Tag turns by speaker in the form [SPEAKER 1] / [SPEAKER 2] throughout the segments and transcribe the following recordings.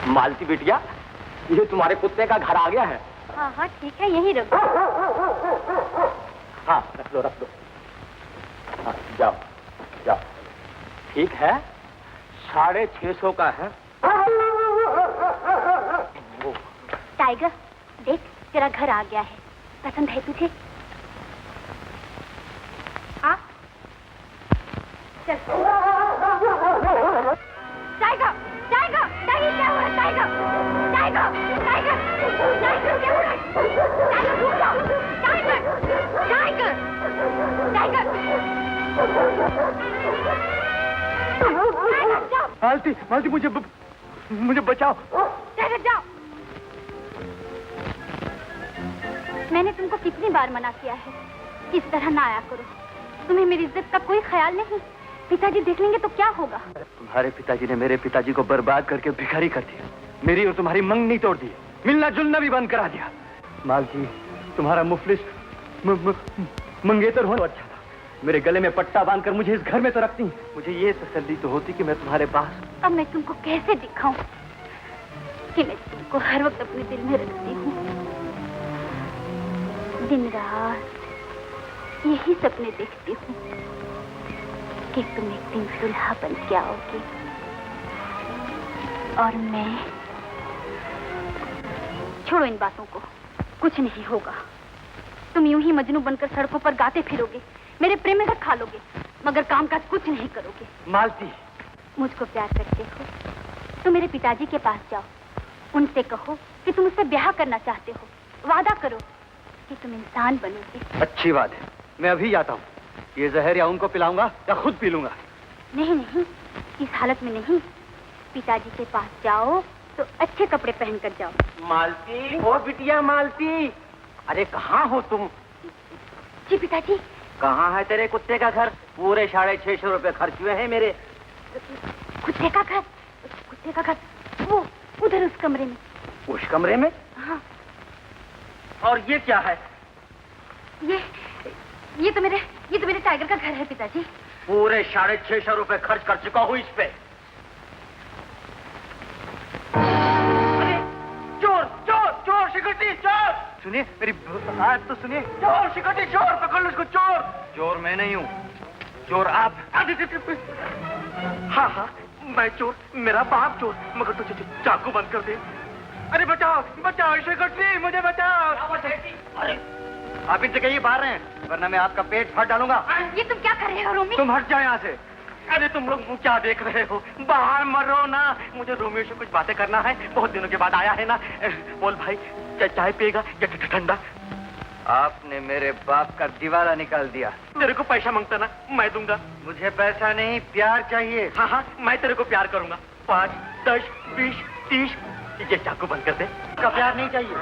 [SPEAKER 1] मालती बिटिया, ये तुम्हारे कुत्ते का घर आ गया है।
[SPEAKER 2] हाँ हाँ ठीक है, यहीं रख दो।
[SPEAKER 1] हाँ रख दो रख दो। हाँ जाओ जाओ। ठीक है, 650 का है।
[SPEAKER 2] टाइगर देख, तेरा घर आ गया है। पसंद है तुझे? आ चल। टाइगर टाइगर टाइगर क्या हुआ? टाइगर टाइगर टाइगर टाइगर क्या हुआ? टाइगर रुक जाओ। टाइगर टाइगर टाइगर टाइगर जाओ।
[SPEAKER 1] मालती मालती मुझे बचाओ।
[SPEAKER 2] टाइगर जाओ। मैंने तुमको कितनी बार मना किया है कि इस तरह ना आया करो। तुम्हें मेरी इज्जत का कोई ख्याल नहीं। पिताजी देख लेंगे तो क्या होगा?
[SPEAKER 1] तुम्हारे पिताजी ने मेरे पिताजी को बर्बाद करके भिखारी कर दिया। मेरी और तुम्हारी मंगनी तोड़ दी, मिलना जुलना भी बंद करा दिया। मालती, तुम्हारा मुफलिस मंगेतर होना अच्छा था। मेरे गले में पट्टा बांधकर मुझे इस घर में तो रखती। मुझे ये तसल्ली तो होती कि मैं तुम्हारे पास।
[SPEAKER 2] अब मैं तुमको कैसे दिखाऊं कि मैं तुमको हर वक्त अपने दिल में रखती हूँ। दिन रात यही सपने देखती हूँ कि तुम एक दिन दुल्हा बन के आओगी और मैं। छोड़ो इन बातों को, कुछ नहीं होगा। तुम यूं ही मजनू बनकर सड़कों पर गाते फिरोगे, मेरे प्रेम में खा लोगे, मगर कामकाज कुछ नहीं करोगे।
[SPEAKER 1] मालती,
[SPEAKER 2] मुझको प्यार करते हो तो मेरे पिताजी के पास जाओ, उनसे कहो कि तुम उससे ब्याह करना चाहते हो। वादा करो कि तुम इंसान बनोगे।
[SPEAKER 1] अच्छी बात है, मैं अभी जाता हूँ। ये जहर या उनको पिलाऊंगा या खुद पी लूंगा।
[SPEAKER 2] नहीं नहीं, इस हालत में नहीं। पिताजी के पास जाओ तो अच्छे कपड़े पहन कर जाओ।
[SPEAKER 1] मालती, ओ बिटिया मालती, अरे कहाँ हो तुम?
[SPEAKER 2] जी पिताजी।
[SPEAKER 1] कहाँ है तेरे कुत्ते का घर? पूरे 650 रुपए खर्च हुए हैं मेरे।
[SPEAKER 2] कुत्ते का घर? कुत्ते का घर वो उधर उस कमरे में।
[SPEAKER 1] उस कमरे में?
[SPEAKER 2] हाँ।
[SPEAKER 1] और ये क्या है?
[SPEAKER 2] ये तो मेरे टाइगर का घर है पिताजी।
[SPEAKER 1] पूरे 650 रुपए खर्च कर चुका हूँ इस पे। अरे चोर चोर चोर, सिक्योरिटी चोर! सुनिए मेरी बात तो सुनिए। चोर, सिक्योरिटी चोर, पकड़ लो इसको। चोर! चोर मैं नहीं हूँ, चोर आप। हाँ हाँ मैं चोर, मेरा बाप चोर, मगर तो चाकू बंद कर दे। अरे बचाओ बचाओ, सिक्योरिटी मुझे बचाओ। अरे आप इनसे कहीं बाहर हैं, वरना मैं आपका पेट फाड़ डालूंगा।
[SPEAKER 2] ये तुम क्या कर रहे हो रोमी?
[SPEAKER 1] तुम हट जाओ यहाँ से। अरे तुम लोग क्या देख रहे हो? बाहर मरो ना। मुझे रोमियो से कुछ बातें करना है, बहुत दिनों के बाद आया है ना। बोल भाई, चाय पिएगा या ठंडा? आपने मेरे बाप का दिवाला निकाल दिया। तेरे को पैसा मांगता ना, मैं दूंगा। मुझे पैसा नहीं, प्यार चाहिए। हाँ हाँ मैं तेरे को प्यार करूंगा। 5, 10, 20, 30। ये चाकू बंद कर दे। का प्यार नहीं चाहिए।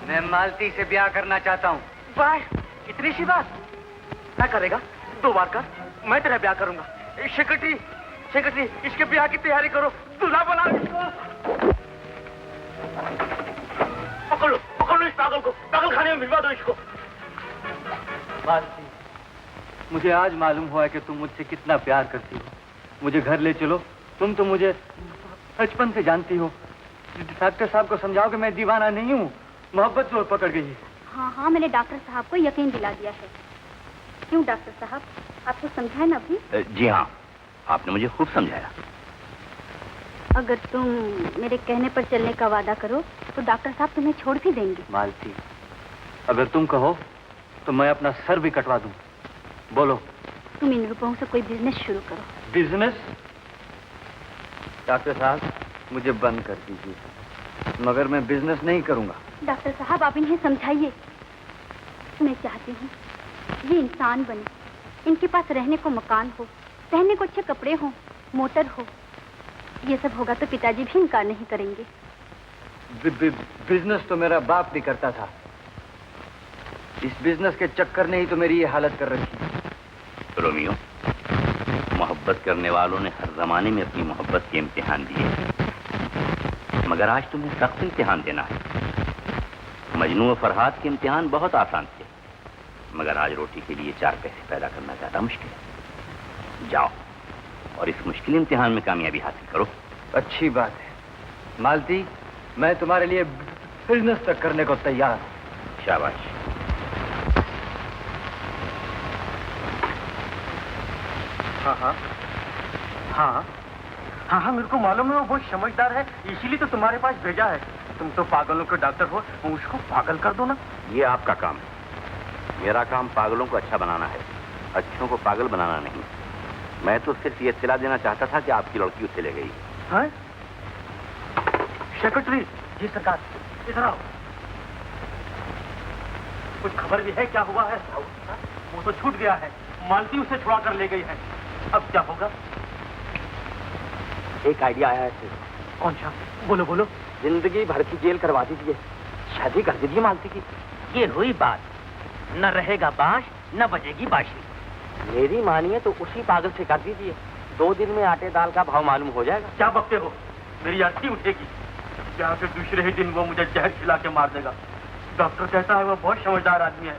[SPEAKER 1] मैं मालती से ब्याह करना चाहता हूँ। वाह, इतनी सी बात? क्या करेगा? 2 बार कर, मैं तेरा ब्याह करूंगा। सेक्रेटरी इसके ब्याह की तैयारी करो, दूल्हा बना इसको। पकड़ लो इस पागल को, पागल खाने में भिजवा दो इसको। मालती, मुझे आज मालूम हुआ है कि तुम मुझसे कितना प्यार करती हो। मुझे घर ले चलो, तुम तो मुझे बचपन से जानती हो। डॉक्टर साहब को समझाओ कि मैं दीवाना नहीं हूँ, मोहब्बत जोर पकड़ गई है।
[SPEAKER 2] हाँ हाँ मैंने डॉक्टर साहब को यकीन दिला दिया है। क्यों डॉक्टर साहब, आपको समझाया ना अभी?
[SPEAKER 3] जी हाँ, आपने मुझे खूब समझाया।
[SPEAKER 2] अगर तुम मेरे कहने पर चलने का वादा करो तो डॉक्टर साहब तुम्हें छोड़ भी देंगे।
[SPEAKER 1] मालती, अगर तुम कहो तो मैं अपना सर भी कटवा दूं। बोलो।
[SPEAKER 2] तुम इन रुपयों से कोई बिजनेस शुरू करो।
[SPEAKER 1] बिजनेस? डॉक्टर साहब मुझे बंद कर दीजिए, मगर मैं बिजनेस नहीं करूंगा।
[SPEAKER 2] डॉक्टर साहब आप इन्हें समझाइए। मैं चाहती हूँ ये इंसान बने, इनके पास रहने को मकान हो, पहनने को अच्छे कपड़े हो, मोटर हो। ये सब होगा तो पिताजी भी इनकार नहीं करेंगे।
[SPEAKER 1] बिजनेस तो मेरा बाप भी करता था। इस बिजनेस के चक्कर ने ही तो मेरी ये हालत कर रखी।
[SPEAKER 3] रोमियो, मोहब्बत करने वालों ने हर जमाने में अपनी मोहब्बत के इम्तिहान दिए, मगर आज तुम्हें सख्त इम्तिहान देना है। मजनू और फरहाद के इम्तिहान बहुत आसान थे, मगर आज रोटी के लिए 4 पैसे पैदा करना ज्यादा मुश्किल है। जाओ और इस मुश्किल इम्तिहान में कामयाबी हासिल करो।
[SPEAKER 1] अच्छी बात है, मालती, मैं तुम्हारे लिए बिजनेस तक करने को तैयार हूँ।
[SPEAKER 3] शाबाश।
[SPEAKER 1] हाँ हाँ हाँ हाँ हाँ, मेरे को मालूम है वो बहुत समझदार है, इसीलिए तो तुम्हारे पास भेजा है। तुम तो पागलों के डॉक्टर हो, उसको पागल कर दो ना।
[SPEAKER 3] ये आपका काम है। मेरा काम पागलों को अच्छा बनाना है, अच्छों को पागल बनाना नहीं। मैं तो सिर्फ ये इत्तला देना चाहता था कि आपकी लड़की उससे ले गई।
[SPEAKER 1] हाँ? सेक्रेटरी जी सरकार, इधर आओ। कुछ खबर भी है क्या हुआ है? वो तो छूट गया है, मालती उसे छुड़ा कर ले गई है। अब क्या होगा?
[SPEAKER 3] एक आइडिया आया है सर।
[SPEAKER 1] कौन सा? बोलो बोलो।
[SPEAKER 3] जिंदगी भर की जेल करवा दीजिए, शादी कर दीजिए मालती की।
[SPEAKER 4] ये हुई बात। न रहेगा बांश न बजेगी बांशी।
[SPEAKER 3] मेरी मानिए तो उसी पागल से कर दीजिए, 2 दिन में आटे दाल का भाव मालूम हो जाएगा।
[SPEAKER 1] क्या बकते हो? मेरी अर्थी उठेगी क्या? फिर दूसरे ही दिन वो मुझे जहर खिला के मार देगा। डॉक्टर कहता है वो बहुत समझदार आदमी है।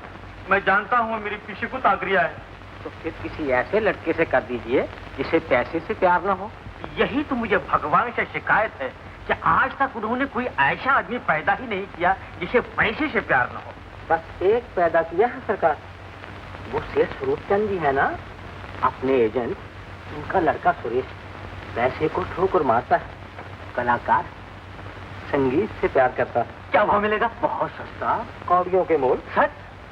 [SPEAKER 1] मैं जानता हूँ वो मेरी पीछे को ताक रिया है।
[SPEAKER 4] तो फिर किसी ऐसे लड़के से कर दीजिए जिसे पैसे से प्यार न हो।
[SPEAKER 1] यही तो मुझे भगवान से शिकायत है कि आज तक उन्होंने कोई ऐसा आदमी पैदा ही नहीं किया जिसे पैसे से प्यार न हो।
[SPEAKER 4] बस एक पैदा किया है सरकार, वो सेठ स्वरूपचंद जी है ना, अपने एजेंट, उनका लड़का सुरेश। पैसे को ठोकर मारता है, कलाकार, संगीत से प्यार करता है।
[SPEAKER 1] क्या भाव मिलेगा?
[SPEAKER 4] बहुत सस्ता, कौड़ियों के मोल।
[SPEAKER 1] सच?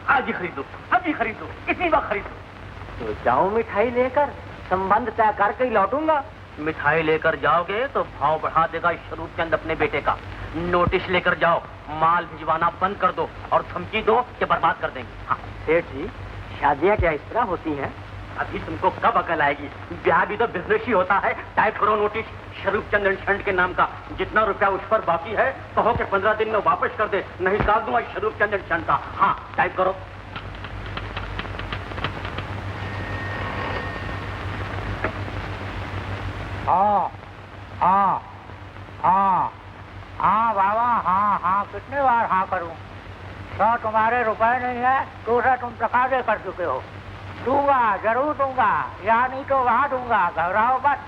[SPEAKER 1] आज ही खरीद लो, अभी खरीद लो, इतनी बार खरीद लो।
[SPEAKER 4] तो जाओ मिठाई लेकर, संबंध तय करके ही लौटूंगा।
[SPEAKER 1] मिठाई लेकर जाओगे तो भाव बढ़ा देगा स्वरूपचंद अपने बेटे का। नोटिस लेकर जाओ, माल भिजवाना बंद कर दो और धमकी दो कि बर्बाद कर देंगे। हाँ।
[SPEAKER 4] सेठ जी, शादियाँ क्या इस तरह होती हैं?
[SPEAKER 1] अभी तुमको कब अकल आएगी? ब्याह भी तो बिजनेस ही होता है। टाइप करो नोटिस स्वरूपचंद एंड संड के नाम का। जितना रुपया उस पर बाकी है कहो कि 15 दिन में वापस कर दे, नहीं काट दूंगा स्वरूपचंद एंड संड का। हाँ, टाइप करो।
[SPEAKER 4] हाँ हाँ हाँ हाँ बाबा, हाँ हाँ, कितने बार हाँ करूं? 100 तुम्हारे रुपए नहीं है, दूसरा तुम तकाजे कर चुके हो। दूंगा, जरूर दूंगा, या नहीं तो वहां दूंगा, घबराओ मत।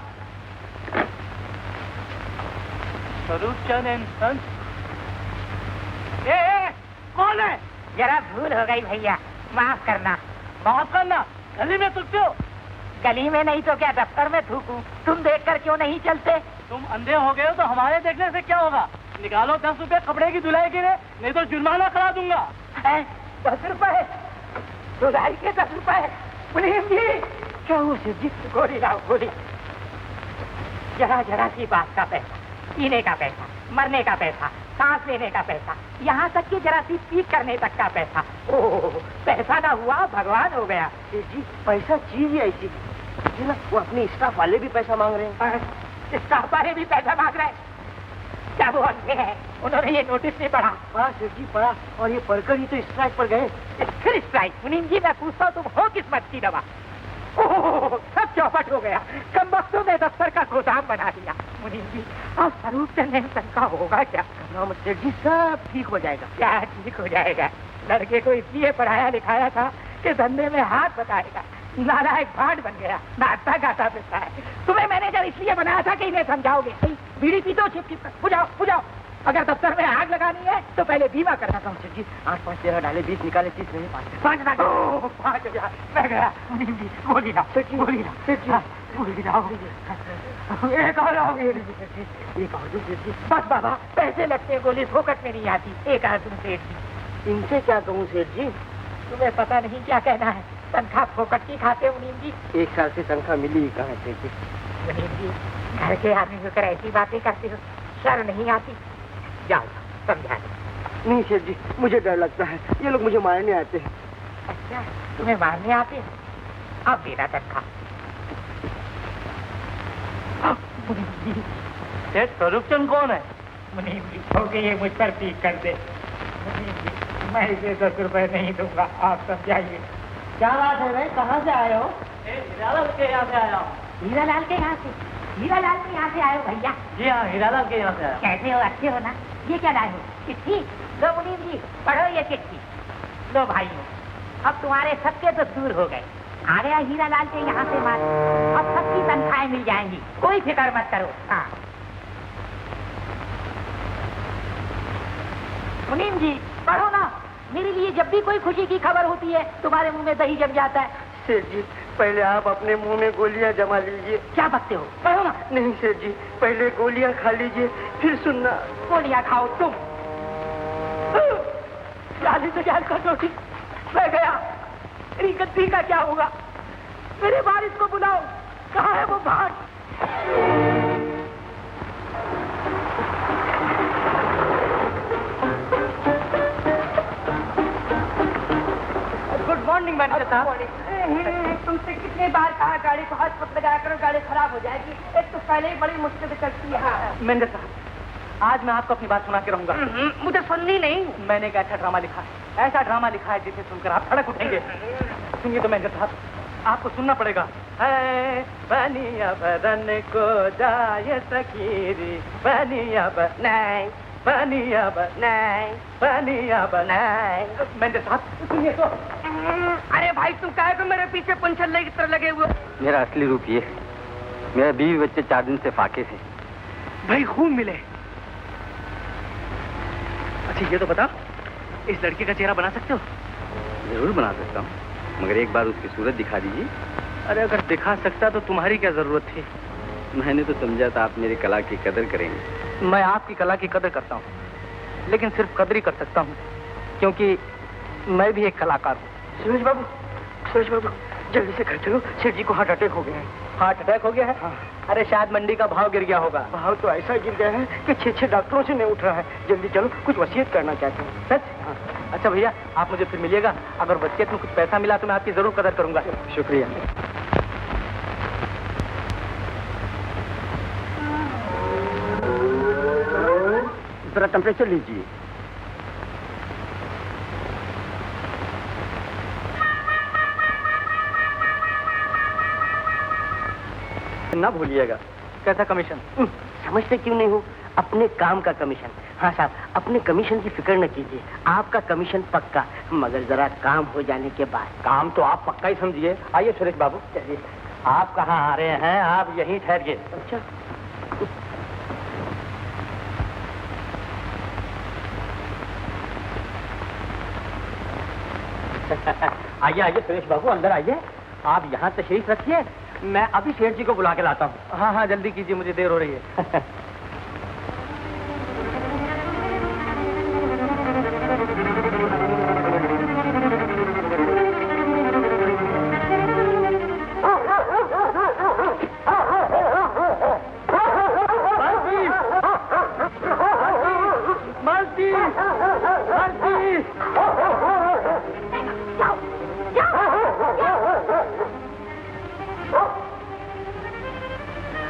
[SPEAKER 1] स्वरूपचंद एंड संड?
[SPEAKER 4] कौन है? जरा भूल हो गई भैया, माफ करना।
[SPEAKER 1] माफ करना? गली में तुलते हो?
[SPEAKER 4] गली में नहीं तो क्या दफ्तर में थूकूं? तुम देखकर क्यों नहीं चलते?
[SPEAKER 1] तुम अंधे हो गए हो तो हमारे देखने से क्या होगा? निकालो 10 रुपए कपड़े की धुलाई के लिए, नहीं तो जुर्माना करा दूंगा।
[SPEAKER 4] 10 रुपए? धुलाई के 10 रुपए? मुनीम जी, क्या हुआ सिर जी? गोली लाओ, गोली। जरा जरा सी बात का पैसा, पीने का पैसा, मरने का पैसा, सांस लेने का पैसा, यहाँ तक कि जरा सी पीक करने तक का पैसा। ओह, पैसा ना हुआ भगवान हो गया। जी, पैसा चीज ही ऐसी ना, वो अपने स्टाफ वाले भी पैसा मांग रहे हैं। स्टाफ वाले भी पैसा मांग रहे हैं? क्या वो अंधे हैं? उन्होंने ये नोटिस नहीं पढ़ा? पढ़ा सिर जी, पढ़ा, और ये पढ़कर ही तो स्ट्राइक पर गए। फिर स्ट्राइक? मुनीम जी, मैं पूछता हूँ, तुम हो किस्मत की दवा? ओह, सब चौपट हो गया। कम वक्तों ने दफ्तर का गोदाम बना दिया। मुनीम जी, अब स्वरूपचंद का होगा क्या? सेठ जी, सब ठीक हो जाएगा। क्या ठीक हो जाएगा? लड़के को इसलिए पढ़ाया लिखाया था कि धंधे में हाथ बताएगा। नालायक भाट बन गया, नाचता गाता फिरता है। तुम्हें मैनेजर इसलिए बनाया था कि इन्हें समझाओगे। बीड़ी पी दो, छिप छिप, बुझाओ बुझाओ। अगर दफ्तर में आग लगानी है तो पहले बीमा करना था। जी, 8 5 13 डाले, 20 निकाले, 30 नहीं, 5 ना। 5,000 मैं गया। जी, गोली लाओ, गोली लाओ, गोली लाओ। एक और आओगे? एक और दो सेठ जी। बस बाबा, पैसे लगते हैं, गोली फोकट में नहीं आती। एक और तुम सेठ जी। इनसे क्या कहूँ सेठ जी? तुम्हें पता नहीं क्या कहना है। तनख्वाह फोकट की खाते मुनीम जी। 1 साल से तनख्वाह मिली ही कहाँ सेठ जी? मुनीम जी, घर के आदमी होकर ऐसी बातें करते हो, शर्म नहीं आती? जाओ, समझा दो। नहीं सेठ जी, मुझे डर लगता है, ये लोग मुझे मारने आते हैं। अच्छा, तुम्हें मारने आते हैं? अब देना तनख्वाह।
[SPEAKER 1] सेठ स्वरूपचंद कौन है?
[SPEAKER 4] मुनीम जी, होके ये मुझ पर पीक कर दे। मुनीम जी, मैं इसे 10 रुपए नहीं दूंगा, आप समझाइए। क्या बात है भाई, कहाँ से आए हो?
[SPEAKER 1] हीरालाल के यहाँ से आया हूँ।
[SPEAKER 4] हीरालाल के यहाँ से? हीरालाल के यहाँ से आए हो भैया?
[SPEAKER 1] जी हाँ, हीरालाल के यहाँ से आया।
[SPEAKER 4] कैसे हो? अच्छे हो ना? ये क्या लाए हो? चिट्ठी? लो मुनीम जी, पढ़ो ये चिट्ठी। लो भाइयों, अब तुम्हारे सबके तो दूर हो गए। आ गया हीरालाल के यहाँ से माल। अब सबकी तनख्वाहें मिल जाएंगी, कोई फिक्र मत करो। हाँ, मुनीम जी पढ़ो ना, मेरे लिए जब भी कोई खुशी की खबर होती है तुम्हारे मुंह में दही जम जाता है।
[SPEAKER 1] सेठ जी पहले आप अपने मुंह में गोलियां जमा लीजिए।
[SPEAKER 4] क्या बकते हो, पढ़ो ना।
[SPEAKER 1] नहीं सेठ जी, पहले गोलियां खा लीजिए फिर सुनना।
[SPEAKER 4] गोलियां खाओ तुम। जाली से जाल कर दो, मैं गया। मेरी गद्दी का क्या होगा? मेरे वारिस को बुलाओ, कहाँ है वो भाग?
[SPEAKER 1] गुड मॉर्निंग मैनेजर साहब।
[SPEAKER 4] तुमसे कितने बार कहा गाड़ी को हाथ पक लगाया करो, गाड़ी खराब हो जाएगी। एक तो पहले ही बड़ी मुश्किल से चलती है।
[SPEAKER 1] मैनेजर साहब, आज मैं आपको अपनी बात सुना के रहूंगा।
[SPEAKER 4] मुझे सुननी नहीं।
[SPEAKER 1] मैंने एक ऐसा ड्रामा लिखा है, ऐसा ड्रामा लिखा है जिसे सुनकर आप धड़क उठेंगे। सुनिए तो मैनेजर साहब, आपको सुनना पड़ेगा। है बनिया बदन को जाए सकीरी, बनिया
[SPEAKER 4] नहीं,
[SPEAKER 1] बनिया
[SPEAKER 4] नहीं,
[SPEAKER 1] बनिया
[SPEAKER 4] नहीं।
[SPEAKER 1] मैनेजर साहब सुनिए तो।
[SPEAKER 4] अरे भाई तुम काहे को मेरे पीछे पंचल्ले की तरह लगे हुए?
[SPEAKER 3] मेरा असली रूप ये, मेरा बीवी बच्चे 4 दिन से फाके थे।
[SPEAKER 1] भाई खूब मिले। अच्छा ये तो बताओ, इस लड़के का चेहरा बना सकते हो?
[SPEAKER 3] जरूर बना सकता हूँ, मगर एक बार उसकी सूरत दिखा दीजिए।
[SPEAKER 1] अरे अगर दिखा सकता तो तुम्हारी क्या जरूरत थी?
[SPEAKER 3] मैंने तो समझा था आप मेरी कला की कदर करेंगे।
[SPEAKER 1] मैं आपकी कला की कदर करता हूँ, लेकिन सिर्फ कदर ही कर सकता हूँ, क्योंकि मैं भी एक कलाकार हूँ। सुरेश बाबू जल्दी से घर चलो, सेठ जी को हार्ट अटैक हो गया है। हार्ट अटैक हो गया है? हाँ। अरे शायद मंडी का भाव गिर गया होगा। भाव तो ऐसा गिर गया है कि 6 डॉक्टरों से नहीं उठ रहा है। जल्दी चलो, कुछ वसीयत करना चाहते हैं। सच? हाँ। अच्छा भैया, आप मुझे फिर मिलिएगा। अगर वसीयत में कुछ पैसा मिला तो मैं आपकी जरूर कदर करूंगा।
[SPEAKER 3] शुक्रिया।
[SPEAKER 1] जरा टेम्परेचर लीजिए। ना भूलिएगा। कैसा कमीशन?
[SPEAKER 4] समझते क्यों नहीं हो? अपने काम का कमीशन। हाँ साहब, अपने कमीशन की फिक्र न कीजिए, आपका कमीशन पक्का, मगर जरा काम हो जाने के बाद।
[SPEAKER 1] काम तो आप पक्का ही समझिए। आइए सुरेश बाबू, चलिए। आप कहाँ आ रहे हैं? आप यहीं ठहरिए।
[SPEAKER 4] अच्छा।
[SPEAKER 1] आइए आइए सुरेश बाबू, अंदर आइए। आप यहाँ तशरीफ रखिए, मैं अभी सेठ जी को बुला के लाता हूँ। हाँ हाँ जल्दी कीजिए, मुझे देर हो रही है।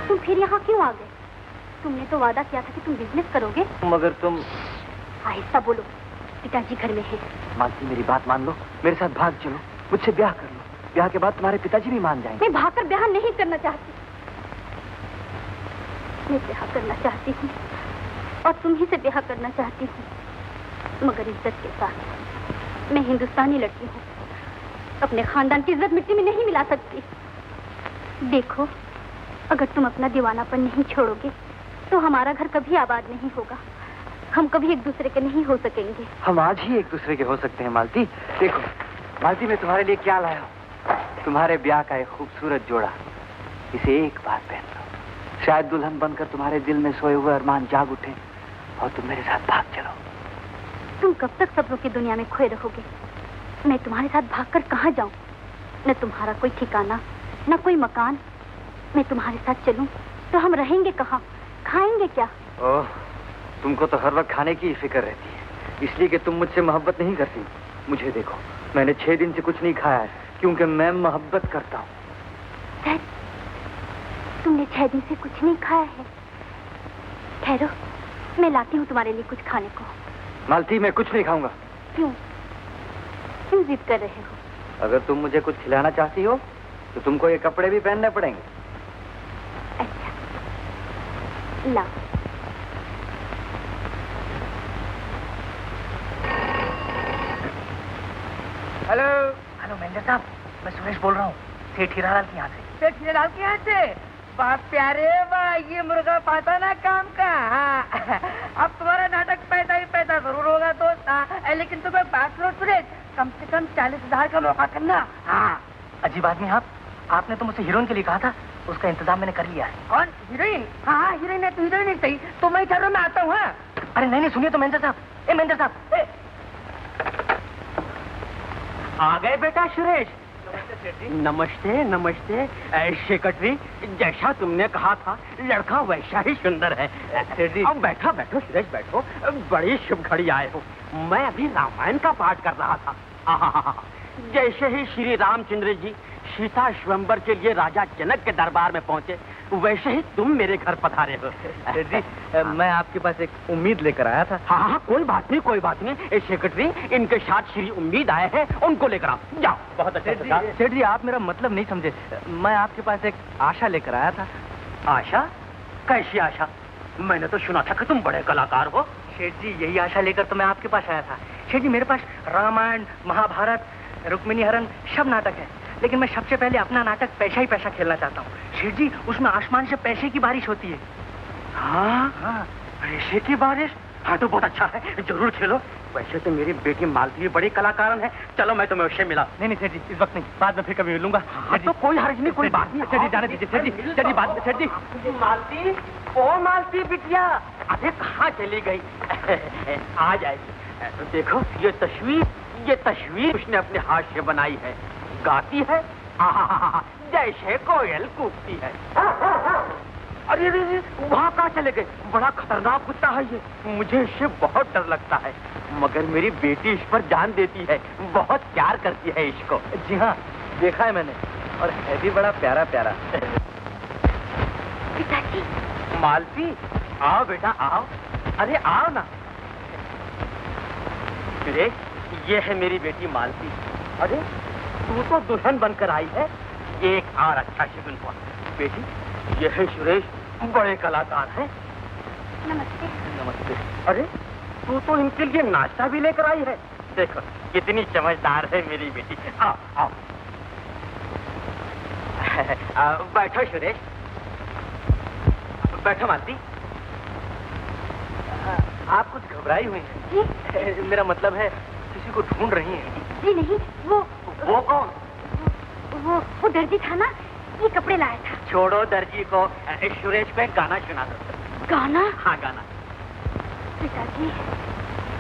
[SPEAKER 2] तुम फिर यहाँ क्यों आ गए? तुमने तो वादा किया था कि तुम बिजनेस करोगे।
[SPEAKER 3] मगर तुम...
[SPEAKER 2] आहिस्ता बोलो, पिताजी घर में हैं।
[SPEAKER 3] मालती मेरी बात मान लो, मेरे साथ भाग चलो, मुझसे ब्याह कर लो। ब्याह के बाद तुम्हारे पिताजी भी मान जाएंगे।
[SPEAKER 2] मैं भागकर ब्याह नहीं करना चाहती। मैं ब्याह करना चाहती हूँ और तुम ही से ब्याह करना चाहती हूँ, मगर इज्जत के साथ। मैं हिंदुस्तानी लड़की हूँ, अपने खानदान की इज्जत मिट्टी में नहीं मिला सकती। देखो, अगर तुम अपना दीवानापन नहीं छोड़ोगे तो हमारा घर कभी आबाद नहीं होगा। हम कभी एक दूसरे के नहीं हो सकेंगे।
[SPEAKER 3] हम आज ही एक दूसरे के हो सकते हैं मालती। देखो मालती, मैं तुम्हारे लिए क्या लाया हूँ। तुम्हारे ब्याह का एक खूबसूरत जोड़ा, इसे एक बार पहन लो। शायद दुल्हन बनकर तुम्हारे दिल में सोए हुए अरमान जाग उठे और तुम मेरे साथ भाग चलो।
[SPEAKER 2] तुम कब तक सपनों की दुनिया में खोए रहोगे? मैं तुम्हारे साथ भागकर कहाँ जाऊं? न तुम्हारा कोई ठिकाना, न कोई मकान। मैं तुम्हारे साथ चलूं तो हम रहेंगे कहाँ, खाएंगे क्या?
[SPEAKER 3] ओह, तुमको तो हर वक्त खाने की ही फिक्र रहती है, इसलिए कि तुम मुझसे मोहब्बत नहीं करती। मुझे देखो, मैंने 6 दिन से कुछ नहीं खाया है, क्योंकि मैं मोहब्बत करता हूँ।
[SPEAKER 2] सच? तुमने 6 दिन से कुछ नहीं खाया है? ठहरो, मैं लाती हूँ तुम्हारे लिए कुछ खाने को।
[SPEAKER 3] मालती, मैं कुछ नहीं खाऊंगा।
[SPEAKER 2] क्यों? क्यों जिद कर रहे हो?
[SPEAKER 3] अगर तुम मुझे कुछ खिलाना चाहती हो तो तुमको ये कपड़े भी पहनने पड़ेंगे।
[SPEAKER 2] अच्छा, लाओ।
[SPEAKER 4] हेलो।
[SPEAKER 1] हेलो मैनेजर साहब, मैं सुरेश बोल रहा हूँ, सेठ हीरालाल के यहाँ से।
[SPEAKER 4] सेठ हीरालाल के यहाँ से? बाप प्यारे, वाह, ये मुर्गा पाता ना काम का। हाँ, अब तुम्हारा नाटक पैदा ही पैदा जरूर होगा दोस्त। लेकिन तुम्हें बात सुनो सुरेश, कम से कम 40,000 का मौका करना। हाँ।
[SPEAKER 1] अजीब आदमी आपने तो मुझसे हीरोइन के लिए कहा था, उसका इंतजाम मैंने कर लिया है।
[SPEAKER 4] कौन? हीरोइन? हाँ हीरोइन है तो हीरोइन ही सही, तो मैं ठहरो मैं आता हूँ। हाँ
[SPEAKER 1] अरे नहीं सुनिए तो मैनेजर साहब, मैनेजर साहब
[SPEAKER 4] आ गए बेटा सुरेश।
[SPEAKER 1] नमस्ते नमस्ते। सेक्रेटरी, जैसा तुमने कहा था लड़का वैसा ही सुंदर है। अब बैठो बैठो सुरेश बैठो, बड़ी शुभ घड़ी आए हो। मैं अभी रामायण का पाठ कर रहा था। आहा, जैसे ही श्री रामचंद्र जी सीता स्वयंवर के लिए राजा जनक के दरबार में पहुंचे, वैसे ही तुम मेरे घर पधारे हो। जी, मैं आपके पास एक उम्मीद लेकर आया था। हाँ कोई बात नहीं। सेक्रेटरी, इनके साथ श्री उम्मीद आए हैं, उनको लेकर आओ। जाओ। बहुत अच्छा। सेठ जी आप मेरा मतलब नहीं समझे, मैं आपके पास एक आशा लेकर आया था। आशा? कैसी आशा? मैंने तो सुना था कि तुम बड़े कलाकार हो। सेठ जी यही आशा लेकर तो मैं आपके पास आया था। सेठ जी मेरे पास रामायण, महाभारत, रुक्मिणी हरण सब नाटक है, लेकिन मैं सबसे पहले अपना नाटक पैसा ही पैसा खेलना चाहता हूँ। सेठ जी उसमें आसमान से पैसे की बारिश होती है। हाँ पैसे की बारिश? हाँ तो बहुत अच्छा है, जरूर खेलो। वैसे तो मेरी बेटी मालती भी बड़ी कलाकार है। चलो मैं तुम्हें उससे मिला। नहीं सेठ जी इस वक्त नहीं, बाद में फिर कभी मिलूंगा। हाँ, तो कोई हर्ज नहीं, कोई बात नहीं। सेठ जी जाने दीजिए। सेठ जी बाद में। सेठ जी मालती, ओ मालती बिटिया, अरे कहाँ चली गई? आ जाएगी। देखो ये तस्वीर उसने अपने हाथ से बनाई है, गाती है जैसे कोयल कूदती है। अरे वहाँ कहाँ चले गए? बड़ा खतरनाक कुत्ता है ये, मुझे इससे बहुत डर लगता है, मगर मेरी बेटी इस पर जान देती है, बहुत प्यार करती है इसको। जी हाँ देखा है मैंने, और है भी बड़ा प्यारा प्यारा।
[SPEAKER 2] पिताजी।
[SPEAKER 1] मालती आओ बेटा आओ, अरे आओ ना। सुरेश ये है मेरी बेटी मालती। अरे तू तो दुल्हन बनकर आई है, ये एक और अच्छा शगुन हुआ। बेटी ये है सुरेश, बड़े कलाकार हैं।
[SPEAKER 2] नमस्ते।
[SPEAKER 1] नमस्ते। अरे तू तो इनके लिए नाश्ता भी लेकर आई है, देखो कितनी समझदार है मेरी बेटी। आओ आओ। बैठो सुरेश, बैठो मालती। आप कुछ घबराई हुई हैं? जी? मेरा मतलब है किसी को ढूंढ रही हैं?
[SPEAKER 2] जी नहीं, वो
[SPEAKER 1] कौन?
[SPEAKER 2] वो दर्जी था ना, ये कपड़े लाया था।
[SPEAKER 1] छोड़ो दर्जी को, सुरेश को एक गाना सुना दो।
[SPEAKER 2] गाना?
[SPEAKER 1] हाँ गाना।
[SPEAKER 2] पिताजी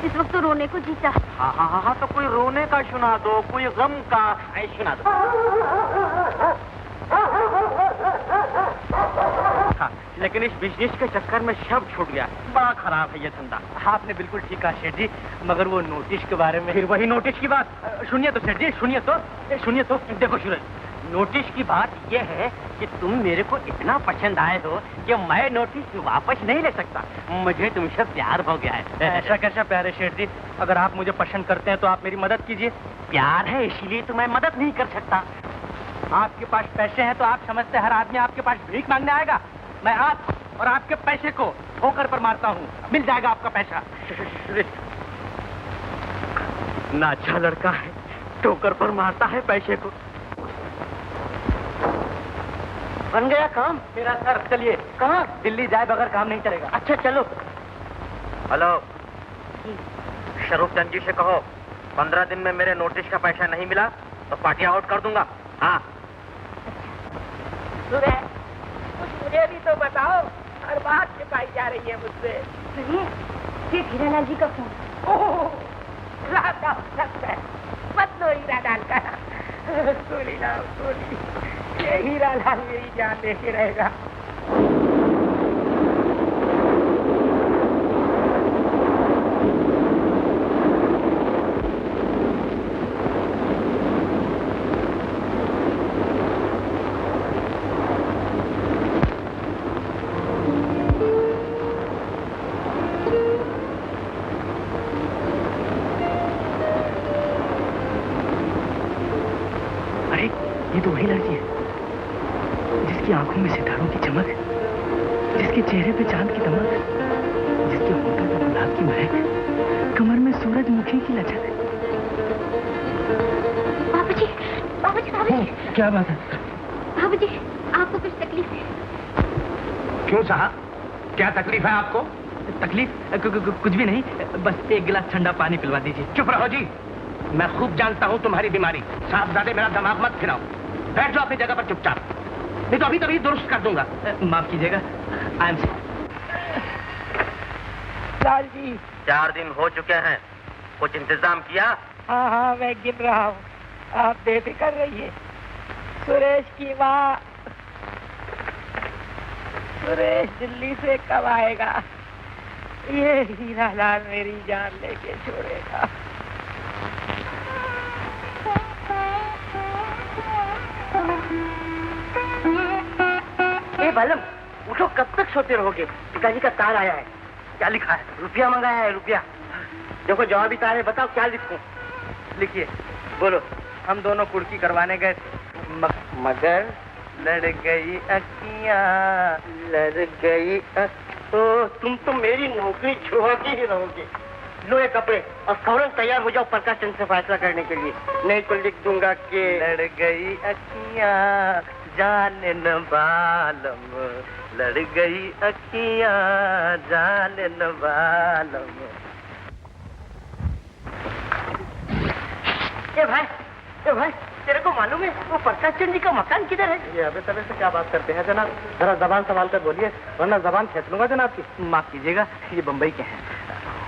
[SPEAKER 2] इस वक्त तो रोने को जी चाह।
[SPEAKER 1] हाँ तो कोई रोने का सुना दो, कोई गम का सुना दो। हाँ, लेकिन इस बिजनेस के चक्कर में सब छूट गया, बड़ा खराब है ये धंधा। आपने बिल्कुल ठीक कहा सेठ जी, मगर वो नोटिस के बारे में। फिर वही नोटिस की बात। सुनिए तो सेठ जी, सुनिए तो। देखो सूरज, नोटिस की बात ये है कि तुम मेरे को इतना पसंद आए हो कि मैं नोटिस वापस नहीं ले सकता, मुझे तुमसे प्यार हो गया है। ऐसा कैसा प्यार है सेठ जी? अगर आप मुझे पसंद करते हैं तो आप मेरी मदद कीजिए। प्यार है इसीलिए तो मैं मदद नहीं कर सकता। आपके पास पैसे हैं तो आप समझते हर आदमी आपके पास भीख मांगने आएगा। मैं आप और आपके पैसे को ठोकर पर मारता हूँ, मिल जाएगा आपका पैसा। ना अच्छा लड़का है, ठोकर पर मारता है पैसे को। बन गया काम मेरा सर। चलिए। कहाँ? दिल्ली जाए बगैर काम नहीं चलेगा। अच्छा चलो। हेलो, शरूफ चंद जी से कहो 15 दिन में मेरे नोटिस का पैसा नहीं मिला तो पार्टी आउट कर दूंगा। हाँ।
[SPEAKER 4] कुछ मुझे भी तो बताओ, हर बात छिपाई जा रही है मुझसे।
[SPEAKER 2] सुनिए, ये हीरालाल जी का फोन।
[SPEAKER 4] मत लो हीरा लाल का। गोली लाओ गोली, ये हीरा लाल मेरी जान लेके रहेगा।
[SPEAKER 1] ये तो वही लड़की है जिसकी आंखों में सितारों की चमक, जिसके चेहरे पे चांद की दमक, जिसके होठों पे गुलाब की महक, कमर में सूरजमुखी की लचक।
[SPEAKER 2] बाबूजी, बाबूजी, बाबूजी।
[SPEAKER 1] क्या बात है?
[SPEAKER 2] बाबूजी, आपको कुछ तकलीफ है?
[SPEAKER 5] क्यों साहब, क्या तकलीफ है आपको?
[SPEAKER 1] तकलीफ कुछ भी नहीं, बस एक गिलास ठंडा पानी पिलवा दीजिए।
[SPEAKER 5] चुप रहो जी, मैं खूब जानता हूँ तुम्हारी बीमारी। साहबजादे मेरा दिमाग मत खिलाओ, बैठ जाओ अपनी जगह पर चुपचाप, नहीं तो अभी तभी दुरुस्त कर दूंगा।
[SPEAKER 1] माफ कीजिएगा, आई एम
[SPEAKER 4] लाल जी।
[SPEAKER 1] 4 दिन हो चुके हैं, कुछ इंतजाम किया?
[SPEAKER 4] हाँ, मैं गिन रहा हूँ, आप बेफिक्र रहिए। सुरेश की माँ, सुरेश दिल्ली से कब आएगा? ये हीरा लाल मेरी जान लेके छोड़ेगा।
[SPEAKER 1] ए बालम, उठो, कब तक सोते रहोगे? पिताजी का तार आया है। क्या लिखा है? रुपया मंगाया है, रुपया। देखो जवाबी तार है, बताओ क्या लिखूं? लिखिए, बोलो। हम दोनों कुर्की करवाने गए थे, मगर लड़ गई अखियां, लड़ गई तो तुम तो मेरी नौकरी छुआ के ही रहोगे। लो ये कपड़े और फौरन तैयार हो जाओ प्रकाश चंद से फैसला करने के लिए, नहीं तो लिख दूंगा कि लड़ गई अखियां जाने न बालम, लड़ गई अखियां जाने न बालम। ए भाई, तेरे को मालूम है वो प्रकाश चंद जी का मकान किधर है? ये अबे तबे से क्या बात करते हैं जनाब, जरा जबान संभाल कर बोलिए वरना जबान खींच लूंगा जनाब की। माफ कीजिएगा, ये बम्बई के हैं।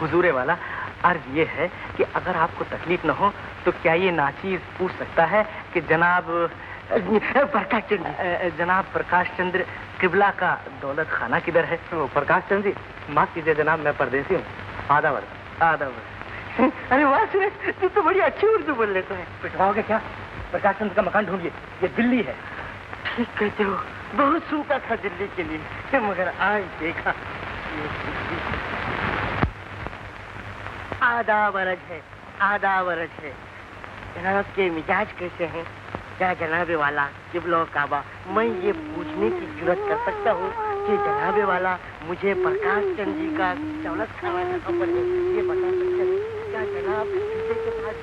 [SPEAKER 1] हुजूरे वाला, अर्ज ये है कि अगर आपको तकलीफ न हो तो क्या ये नाचीज पूछ सकता है कि जनाब प्रकाश चंद्र, जनाब प्रकाश चंद्र किबला का दौलत खाना किधर है? प्रकाश चंद्र जी, माफ कीजिए जनाब, मैं परदेसी हूँ। आदावर। अरे वाह सुरेश, तू तो बड़ी अच्छी उर्दू बोल लेता है। पिटवाओगे क्या? प्रकाश चंद्र का मकान ढूंढिए, ये दिल्ली है। ठीक कहते हो, बहुत सुनता था दिल्ली के लिए, मगर आज देखा। आधा वरज है, आधा वरज है। जनाब के मिजाज कैसे हैं? क्या जनाबे वाला किबला काबा, मैं ये पूछने की जरूरत कर सकता हूँ कि जनाबे वाला मुझे प्रकाश चंद जी का दौलत खाना का खबर है, ये बता सकते हैं? क्या जनाब किसी के साथ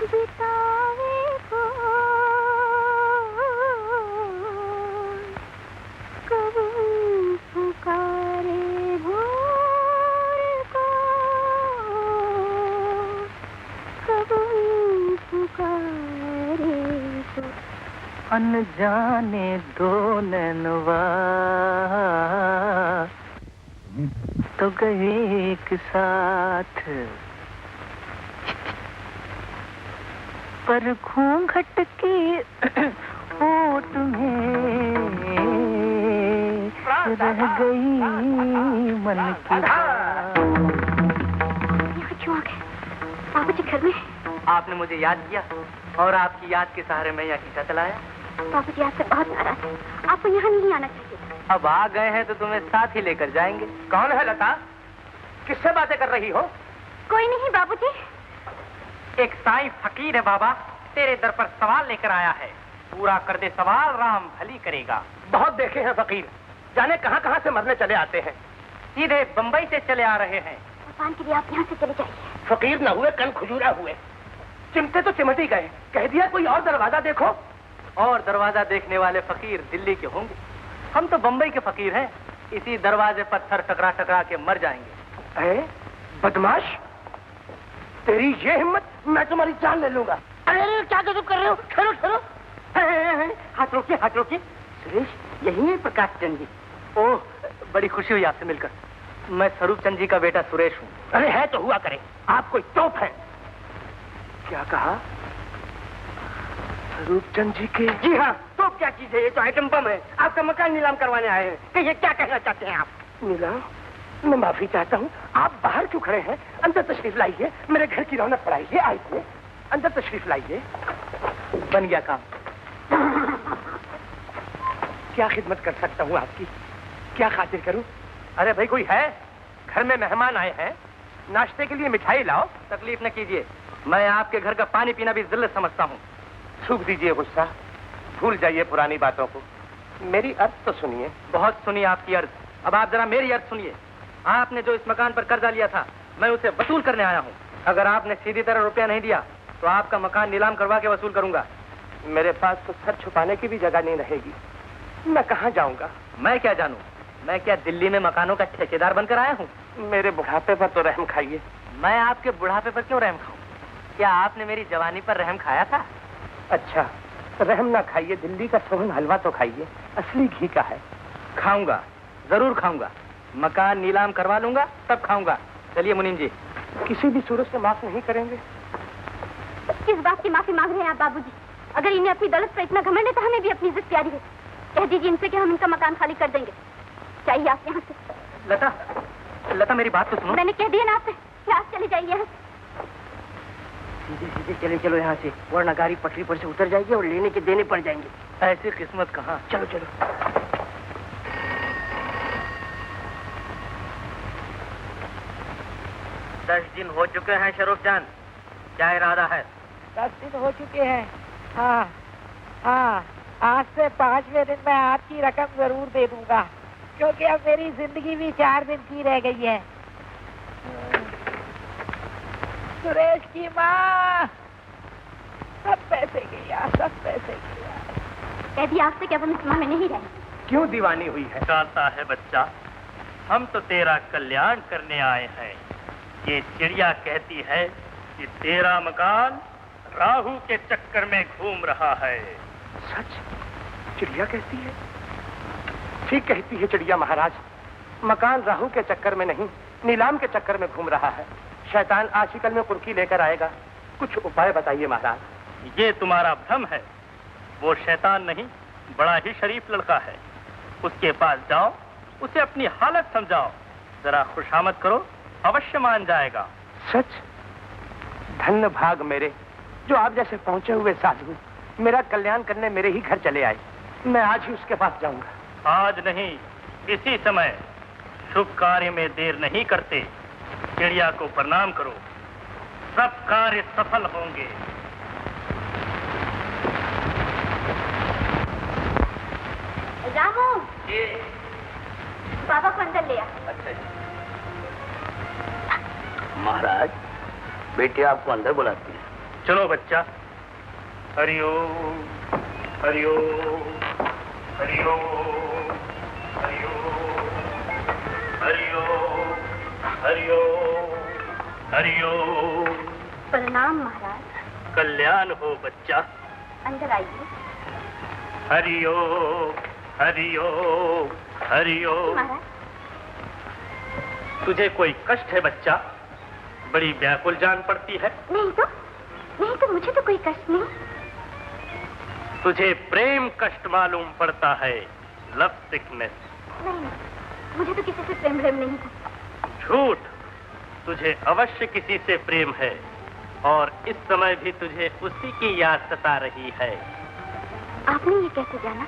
[SPEAKER 2] बितावे को कब पुकारे भोर को, कब पुकारे को
[SPEAKER 1] अनजाने दो नैनवा तो गए एक साथ, पर घूंघट की होठ में रह गई मन की बात।
[SPEAKER 2] यहाँ क्यों आ गए? बाबू जी घर में?
[SPEAKER 1] आपने मुझे याद किया और आपकी याद के सहारे मैं यहाँ खींचा चला आया।
[SPEAKER 2] बाबू जी आपसे बहुत नाराज है, आपको यहाँ नहीं आना चाहिए।
[SPEAKER 1] अब आ गए हैं तो तुम्हें साथ ही लेकर जाएंगे।
[SPEAKER 5] कौन है लता? किससे बातें कर रही हो?
[SPEAKER 2] कोई नहीं बाबू जी।
[SPEAKER 1] एक साईं फकीर है बाबा, तेरे दर पर सवाल लेकर आया है। पूरा कर दे सवाल, राम भली करेगा।
[SPEAKER 5] बहुत देखे हैं फकीर, जाने कहाँ कहाँ से मरने चले आते हैं।
[SPEAKER 1] सीधे बंबई से चले आ रहे हैं।
[SPEAKER 2] भगवान के लिए आप यहाँ से चले जाइए।
[SPEAKER 5] फकीर न हुए कन खुजूरा हुए, चिमटे तो चिमट ही गए। कह दिया कोई और दरवाजा देखो।
[SPEAKER 1] और दरवाजा देखने वाले फकीर दिल्ली के होंगे, हम तो बंबई के फकीर हैं। इसी दरवाजे पर थर टकरा टकरा के मर जाएंगे।
[SPEAKER 5] बदमाश, तेरी ये हिम्मत, मैं तुम्हारी जान ले लूंगा।
[SPEAKER 1] अरे क्या गजब कर रहे हो? ठहरो ठहरो, हाथ रोकिए हाथ रोकिए। सुरेश, यही है प्रकाश चंद जी? ओह, बड़ी खुशी हुई आपसे मिलकर। मैं स्वरूप चंद जी का बेटा सुरेश हूँ।
[SPEAKER 5] अरे है तो हुआ करे, आप कोई तोप है। क्या कहा? स्वरूप चंद जी के?
[SPEAKER 1] जी हाँ, तो क्या चीज है? ये तो आइटम बम है। आपका मकान नीलाम करवाने आए हैं। कहिए क्या कहना चाहते हैं आप?
[SPEAKER 5] नीलाम? मैं माफी चाहता हूँ, आप बाहर क्यों खड़े हैं? अंदर तशरीफ लाइए, मेरे घर की रौनक बढ़ाइए। आइए अंदर तशरीफ लाइए।
[SPEAKER 1] बन गया काम।
[SPEAKER 5] क्या खिदमत कर सकता हूँ आपकी? क्या खातिर करूँ?
[SPEAKER 1] अरे भाई कोई है? घर में मेहमान आए हैं, नाश्ते के लिए मिठाई लाओ। तकलीफ न कीजिए, मैं आपके घर का पानी पीना भी जिल्लत समझता हूँ।
[SPEAKER 5] सूख दीजिए गुस्सा, भूल जाइए पुरानी बातों को। मेरी अर्ज तो सुनिए।
[SPEAKER 1] बहुत सुनी आपकी अर्ज, अब आप जरा मेरी अर्ज सुनिए। आपने जो इस मकान पर कर्जा लिया था, मैं उसे वसूल करने आया हूँ। अगर आपने सीधी तरह रुपया नहीं दिया तो आपका मकान नीलाम करवा के वसूल करूंगा।
[SPEAKER 5] मेरे पास तो सर छुपाने की भी जगह नहीं रहेगी। मैं कहाँ जाऊंगा?
[SPEAKER 1] मैं क्या जानूं? मैं क्या दिल्ली में मकानों का ठेकेदार बनकर आया हूँ?
[SPEAKER 5] मेरे बुढ़ापे पर तो रहम खाइए।
[SPEAKER 1] मैं आपके बुढ़ापे पर क्यों रहम खाऊं? क्या आपने मेरी जवानी पर रहम खाया था?
[SPEAKER 5] अच्छा, रहम ना खाइए, दिल्ली का सोहन हलवा तो खाइए, असली घी का है।
[SPEAKER 1] खाऊंगा, जरूर खाऊंगा। मकान नीलाम करवा लूंगा, तब खाऊंगा। चलिए मुनीम जी।
[SPEAKER 5] किसी भी सूरत से माफ नहीं करेंगे।
[SPEAKER 2] किस बात की माफी मांग रहे हैं आप बाबूजी? अगर इन्हें अपनी दौलत पर इतना घमंड है तो हमें भी अपनी इज्जत प्यारी है। कह दीजिए इनसे कि हम इनका मकान खाली कर देंगे। चाहिए आप यहाँ से।
[SPEAKER 1] लता, लता मेरी बात तो सुनो।
[SPEAKER 2] मैंने कह दिया ना आपसे कि आप चले जाइए यहाँ से।
[SPEAKER 4] सीधे सीधे चले चलो यहाँ से, वरना गाड़ी पटरी पर से उतर जाएगी और लेने के देने पड़ जाएंगे।
[SPEAKER 1] ऐसी किस्मत कहाँ।
[SPEAKER 4] चलो चलो।
[SPEAKER 1] 10 दिन हो चुके हैं शरूफ जान, क्या इरादा है?
[SPEAKER 4] 10 दिन हो चुके हैं। हाँ हाँ, आज से 5वें दिन मैं आपकी रकम जरूर दे दूंगा, क्योंकि अब मेरी जिंदगी भी 4 दिन की रह गई है। सुरेश की माँ, सब पैसे गया, सब पैसे गया।
[SPEAKER 2] कह दिया आपसे कि अब हम इस माह में नहीं रहे।
[SPEAKER 5] क्यों दीवानी हुई है?
[SPEAKER 3] कहता है बच्चा, हम तो तेरा कल्याण करने आए हैं। ये चिड़िया कहती है कि तेरा मकान राहु के चक्कर में घूम रहा है।
[SPEAKER 5] सच? चिड़िया कहती है? ठीक कहती है चिड़िया महाराज। मकान राहु के चक्कर में नहीं, नीलाम के चक्कर में घूम रहा है। शैतान आशिकल में कुर्की लेकर आएगा। कुछ उपाय बताइए महाराज।
[SPEAKER 3] ये तुम्हारा भ्रम है। वो शैतान नहीं, बड़ा ही शरीफ लड़का है। उसके पास जाओ, उसे अपनी हालत समझाओ, जरा खुशामद करो, अवश्य मान जाएगा।
[SPEAKER 5] सच? धन्य भाग मेरे, जो आप जैसे पहुंचे हुए साधु मेरा कल्याण करने मेरे ही घर चले आए। मैं आज ही उसके पास जाऊंगा।
[SPEAKER 3] आज नहीं, इसी समय। शुभ कार्य में देर नहीं करते। चिड़िया को प्रणाम करो, सब कार्य सफल होंगे।
[SPEAKER 2] रामू, बाबा को अंदर ले आ।
[SPEAKER 3] अच्छा जी। महाराज, बेटी आपको अंदर बुलाती है। चलो बच्चा। हरिओम हरिओम हरिओम हरिओम हरिओम हरिओम हरिओम।
[SPEAKER 2] प्रणाम महाराज।
[SPEAKER 3] कल्याण हो बच्चा।
[SPEAKER 2] अंदर आइए।
[SPEAKER 3] हरिओम हरिओम हरिओम।
[SPEAKER 2] महाराज,
[SPEAKER 3] तुझे कोई कष्ट है बच्चा? बड़ी व्याकुल जान पड़ती है।
[SPEAKER 2] नहीं तो मुझे तो कोई कष्ट नहीं।
[SPEAKER 3] तुझे प्रेम कष्ट मालूम पड़ता है, लव सिकनेस।
[SPEAKER 2] नहीं, मुझे तो किसी से प्रेम नहीं था।
[SPEAKER 3] झूठ, तुझे अवश्य किसी से प्रेम है, और इस समय भी तुझे उसी की याद सता रही है।
[SPEAKER 2] आपने ये कैसे जाना?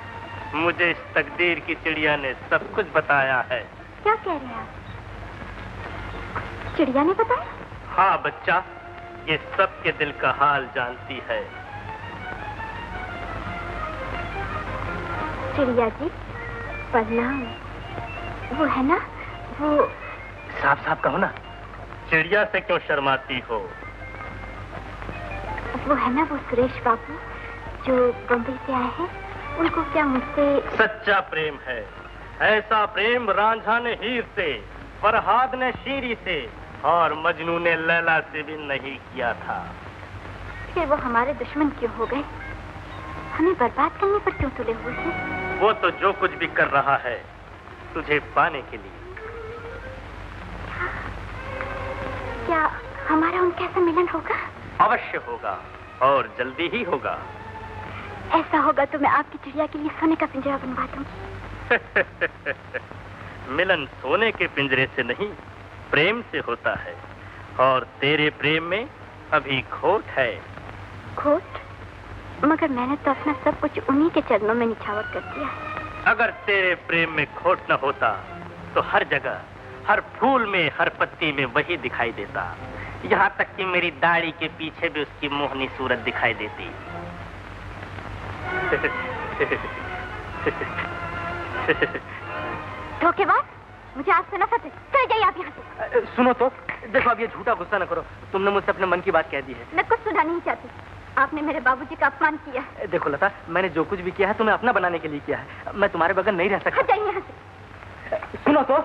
[SPEAKER 3] मुझे इस तकदीर की चिड़िया ने सब कुछ बताया है।
[SPEAKER 2] क्या कह रहे हैं आप? चिड़िया ने बताया?
[SPEAKER 3] हाँ बच्चा, ये सबके दिल का हाल जानती है।
[SPEAKER 2] चिड़िया जी, प्रणाम। वो है ना, वो
[SPEAKER 3] साफ साफ कहो ना। चिड़िया से क्यों शर्माती हो?
[SPEAKER 2] वो है ना, वो सुरेश बाबू जो बम्बई से आए हैं। उनको क्या मुझसे?
[SPEAKER 3] सच्चा प्रेम है। ऐसा प्रेम रांझा ने हीर से, फरहाद ने शीरी से और मजनू ने लैला से भी नहीं किया था।
[SPEAKER 2] फिर वो हमारे दुश्मन क्यों हो गए? हमें बर्बाद करने पर क्यों तुले हुए हैं?
[SPEAKER 3] वो तो जो कुछ भी कर रहा है तुझे पाने के लिए।
[SPEAKER 2] क्या हमारा उनके ऐसा मिलन होगा?
[SPEAKER 3] अवश्य होगा, और जल्दी ही होगा।
[SPEAKER 2] ऐसा होगा तो मैं आपकी चिड़िया के लिए सोने का पिंजरा बनवा दूंगी।
[SPEAKER 3] मिलन सोने के पिंजरे से नहीं, प्रेम से होता है, और तेरे प्रेम में अभी खोट है।
[SPEAKER 2] खोट? मगर मैंने तो अपना सब कुछ उन्हीं के चरणों में निछावर कर दिया है।
[SPEAKER 3] अगर तेरे प्रेम में खोट न होता तो हर जगह, हर फूल में, हर पत्ती में वही दिखाई देता। यहाँ तक कि मेरी दाढ़ी के पीछे भी उसकी मोहनी सूरत दिखाई देती।
[SPEAKER 2] धोखेबाज, मुझे आपसे नफरत है। चले जाइए आप यहाँ से।
[SPEAKER 1] सुनो तो, देखो अब ये झूठा गुस्सा न करो। तुमने मुझसे अपने मन की बात कह दी है।
[SPEAKER 2] मैं कुछ सुना नहीं चाहती। आपने मेरे बाबूजी का अपमान किया है।
[SPEAKER 1] देखो लता, मैंने जो कुछ भी किया है तुम्हें अपना बनाने के लिए किया है। मैं तुम्हारे बगैर नहीं रह सकता।
[SPEAKER 2] हट जाइए यहाँ से।
[SPEAKER 5] सुनो तो,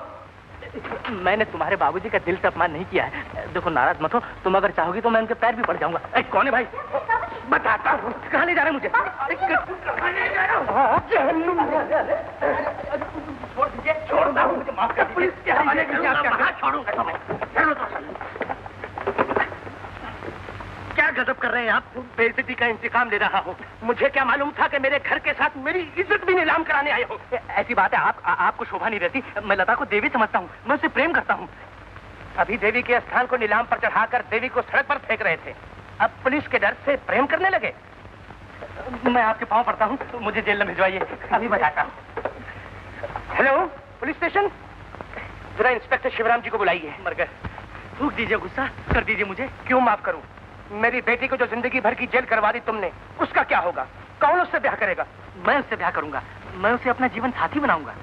[SPEAKER 5] मैंने तुम्हारे बाबूजी का दिल से अपमान नहीं किया है। देखो नाराज मत हो, तुम अगर चाहोगी तो मैं उनके पैर भी पड़ जाऊंगा। कौन है भाई? बताता हूँ। कहाँ ले जा रहे हैं मुझे? कहाँ ले जा रहे हो? छोड़ दीजिए, छोड़ दो मुझे, माफ कर दीजिए। क्या गजब कर रहे हैं आप? बेइज्जती का इंतकाम ले रहा हो। मुझे क्या मालूम था कि मेरे घर के साथ मेरी इज्जत भी नीलाम कराने आए हो। ऐसी बात है, आपको शोभा नहीं रहती। मैं लता को देवी समझता हूँ, मैं उससे प्रेम करता हूँ। अभी देवी के स्थान को नीलाम पर चढ़ाकर देवी को सड़क पर फेंक रहे थे, अब पुलिस के डर से प्रेम करने लगे। मैं आपके पांव पड़ता हूँ, तो मुझे जेल में भिजवाइए, अभी बताता हूँ। हेलो, पुलिस स्टेशन, जरा इंस्पेक्टर शिवराम जी को बुलाइए। मर गए। थूक दीजिए, गुस्सा कर दीजिए मुझे। क्यों माफ करूं? मेरी बेटी को जो जिंदगी भर की जेल करवा दी तुमने, उसका क्या होगा? कौन उससे ब्याह करेगा? मैं उससे ब्याह करूंगा, मैं उसे अपना जीवन साथी बनाऊंगा।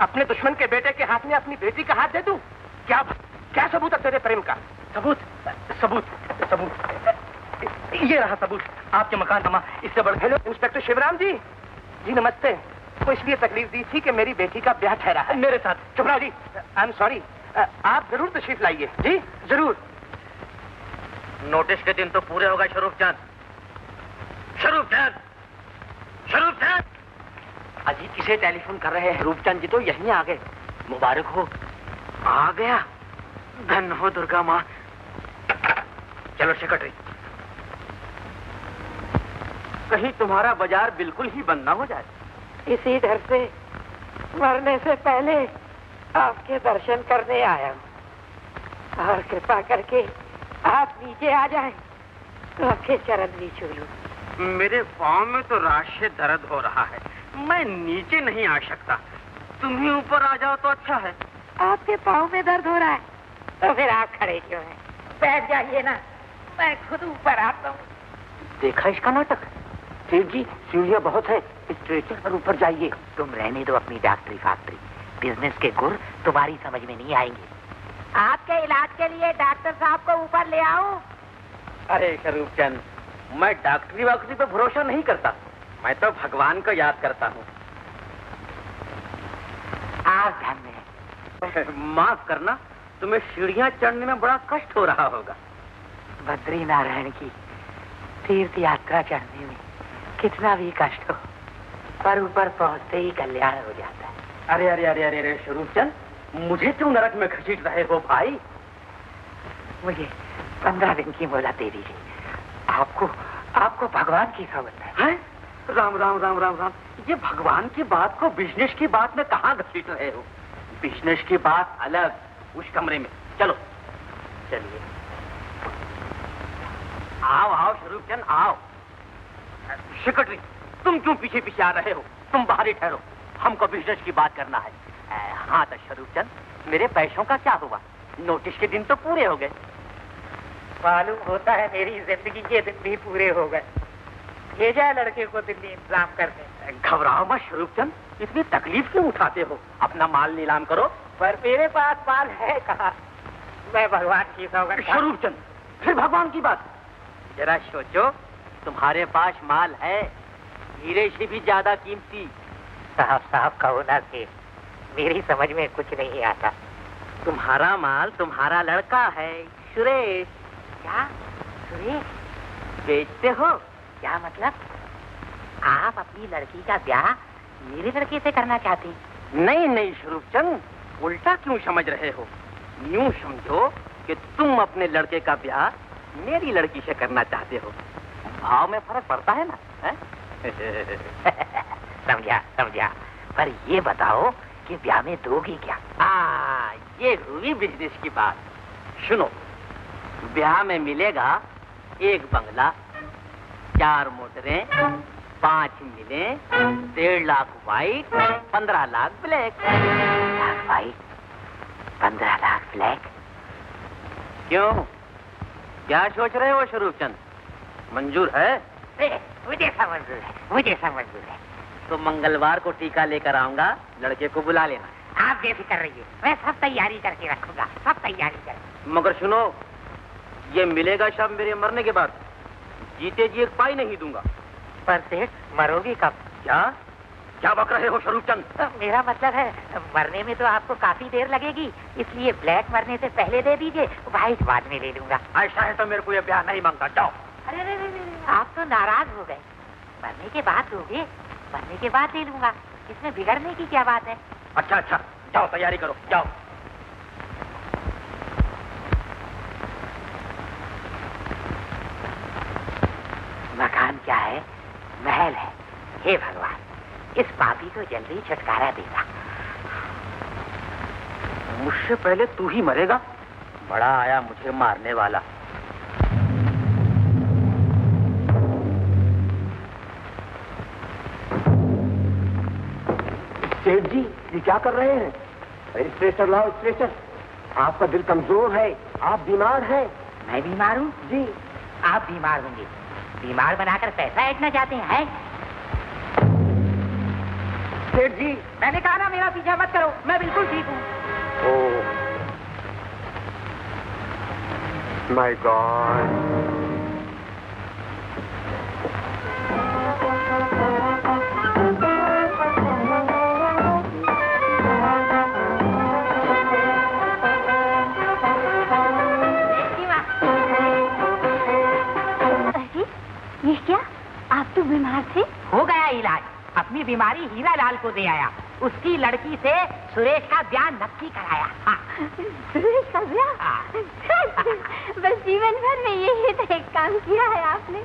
[SPEAKER 5] अपने दुश्मन के बेटे के हाथ में अपनी बेटी का हाथ दे दूं? क्या सबूत है तेरे प्रेम का? सबूत ये रहा सबूत, आपके मकान इससे बढ़। हेलो इंस्पेक्टर शिवराम जी। जी नमस्ते। वो इसलिए तकलीफ दी थी कि मेरी बेटी का ब्याह ठहरा है मेरे साथ। चुपराव जी, आई एम सॉरी। आप जरूर तशरीफ लाइए। जी जरूर।
[SPEAKER 3] नोटिस के दिन तो पूरे होगा शरूफ चांद।
[SPEAKER 1] अजी किसे टेलीफोन कर रहे हैं? रूपचंद जी तो यहीं आ गए। मुबारक हो। आ गया? धन हो दुर्गा माँ। चलो सेक्रेटरी, कहीं तुम्हारा बाजार बिल्कुल ही बंद ना हो जाए।
[SPEAKER 4] इसी डर से मरने से पहले आपके दर्शन करने आया हूँ, और कृपा करके आप नीचे आ जाएं तो आपके चरण भी छू लूं।
[SPEAKER 1] मेरे पाँव में तो रात से दर्द हो रहा है, मैं नीचे नहीं आ सकता। तुम ही ऊपर आ जाओ तो अच्छा है।
[SPEAKER 4] आपके पाँव में दर्द हो रहा है तो फिर आप खड़े क्यों हैं? बैठ जाइए ना, मैं खुद ऊपर आता हूँ।
[SPEAKER 1] देखा इसका नाटक? सेठ जी, सीढ़ियाँ बहुत है, स्ट्रेचर पर ऊपर जाइए।
[SPEAKER 4] तुम रहने दो अपनी डॉक्टरी फैक्ट्री, बिजनेस के गुर तुम्हारी समझ में नहीं आएंगे। आपके इलाज के लिए डॉक्टर साहब को ऊपर ले आओ?
[SPEAKER 1] अरे शरूफ चंद, मैं डॉक्टरी वाक्टरी पे भरोसा नहीं करता, मैं तो भगवान को याद करता हूँ।
[SPEAKER 4] आप धन्य हैं।
[SPEAKER 1] माफ करना, तुम्हें सीढ़ियाँ चढ़ने में बड़ा कष्ट हो रहा होगा।
[SPEAKER 4] बद्री नारायण की तीर्थ यात्रा चढ़ने में कितना भी कष्ट हो, पर ऊपर पहुंचते ही कल्याण हो जाता है।
[SPEAKER 1] अरे अरे अरे अरे अरे शरूफ चंद, मुझे क्यों नरक में घसीट रहे हो भाई?
[SPEAKER 4] मुझे 15 दिन की मोहलत दे दीजिए। आपको भगवान की खबर है?
[SPEAKER 1] राम राम राम राम राम, ये भगवान की बात को बिजनेस की बात में कहाँ घसीट रहे हो? बिजनेस की बात अलग, उस कमरे में चलो। चलिए, आओ आओ शरूफ चंद आओ। सेक्रेटरी, तुम क्यों पीछे पीछे आ रहे हो? तुम बाहर ही ठहरो, हमको बिजनेस की बात करना है। हाँ तो शरूफ चंद, मेरे पैसों का क्या हुआ? नोटिस के दिन तो पूरे हो गए।
[SPEAKER 4] मालूम होता है मेरी जिंदगी के दिन भी पूरे हो गए। ये जाए लड़के को दिल्ली इंतजाम करने।
[SPEAKER 1] घबराओ मत शरूफ चंद, इतनी तकलीफ क्यों उठाते हो? अपना माल नीलाम करो।
[SPEAKER 4] पर मेरे पास माल है कहाँ? मैं भगवान की सौगंध।
[SPEAKER 1] शरूफ चंद, फिर भगवान की बात? जरा सोचो, तुम्हारे पास माल है, हीरे से भी ज्यादा कीमती।
[SPEAKER 4] साहब का होना से मेरी समझ में कुछ नहीं आता।
[SPEAKER 1] तुम्हारा माल तुम्हारा लड़का है सुरेश।
[SPEAKER 4] क्या? सुरेश?
[SPEAKER 1] बेचते हो?
[SPEAKER 4] क्या मतलब? आप अपनी लड़की का ब्याह मेरे लड़के से करना चाहते हैं?
[SPEAKER 1] नहीं नहीं शरूफ चंद, उल्टा क्यों समझ रहे हो? यूं समझो कि तुम अपने लड़के का ब्याह मेरी लड़की से करना चाहते हो। भाव में फर्क पड़ता है ना?
[SPEAKER 4] समझा। पर ये बताओ कि ब्याह में दोगी क्या?
[SPEAKER 1] ये हुई बिजनेस की बात। सुनो, ब्याह में मिलेगा 1 बंगला, 4 मोटरें, 5 मिलें, 1.5 lakh white, 15 lakh black.
[SPEAKER 4] 1 lakh white, 15 lakh black.
[SPEAKER 1] क्यों, क्या सोच रहे हो शरूफ चंद? मंजूर है?
[SPEAKER 4] मुझे मंजूर है।
[SPEAKER 1] तो मंगलवार को टीका लेकर आऊंगा, लड़के को बुला लेना।
[SPEAKER 4] आप बेफिक्र रहिए, मैं सब तैयारी करके रखूंगा, सब तैयारी कर।
[SPEAKER 1] मगर सुनो, ये मिलेगा शाम मेरे मरने के बाद, जीते जी 1 पाई नहीं दूंगा।
[SPEAKER 4] पर सेठ, मरोगी कब?
[SPEAKER 1] क्या? क्या बक रहे हो स्वरूप चंद?
[SPEAKER 4] मेरा मतलब है मरने में तो आपको काफी देर लगेगी, इसलिए ब्लैक मरने से पहले दे दीजिए, व्हाइट बाद में ले लूंगा।
[SPEAKER 1] ऐसा है तो मेरे को ये ब्याह नहीं मांगता, जाओ।
[SPEAKER 4] अरे रे रे रे, आप तो नाराज हो गए। मरने के बाद दोगे, मरने के बाद ले लूंगा, इसमें बिगड़ने की क्या बात है।
[SPEAKER 1] अच्छा अच्छा, जाओ तैयारी करो, जाओ।
[SPEAKER 4] मकान क्या है? महल है। हे भगवान, इस पापी को जल्दी छुटकारा देगा।
[SPEAKER 1] मुझसे पहले तू ही मरेगा? बड़ा आया मुझे मारने वाला।
[SPEAKER 5] सेठ जी, ये क्या कर रहे हैं? स्ट्रेचर लाओ, स्ट्रेचर। आपका दिल कमजोर है, आप बीमार हैं।
[SPEAKER 4] मैं बीमार हूँ?
[SPEAKER 5] जी।
[SPEAKER 4] आप बीमार होंगे, बीमार बनाकर पैसा ऐंठना चाहते हैं?
[SPEAKER 5] सेठ जी,
[SPEAKER 4] मैंने कहा ना मेरा पीछा मत करो, मैं बिल्कुल ठीक हूँ।
[SPEAKER 5] Oh my God.
[SPEAKER 2] ये क्या? आप तो बीमार थे?
[SPEAKER 4] हो गया इलाज, अपनी बीमारी हीरा लाल को दे आया, उसकी लड़की से सुरेश का ब्याह नक्की कराया। हाँ।
[SPEAKER 2] सुरेश का ब्याह?
[SPEAKER 4] हाँ।
[SPEAKER 2] बस जीवन भर में यही तो एक काम किया है आपने।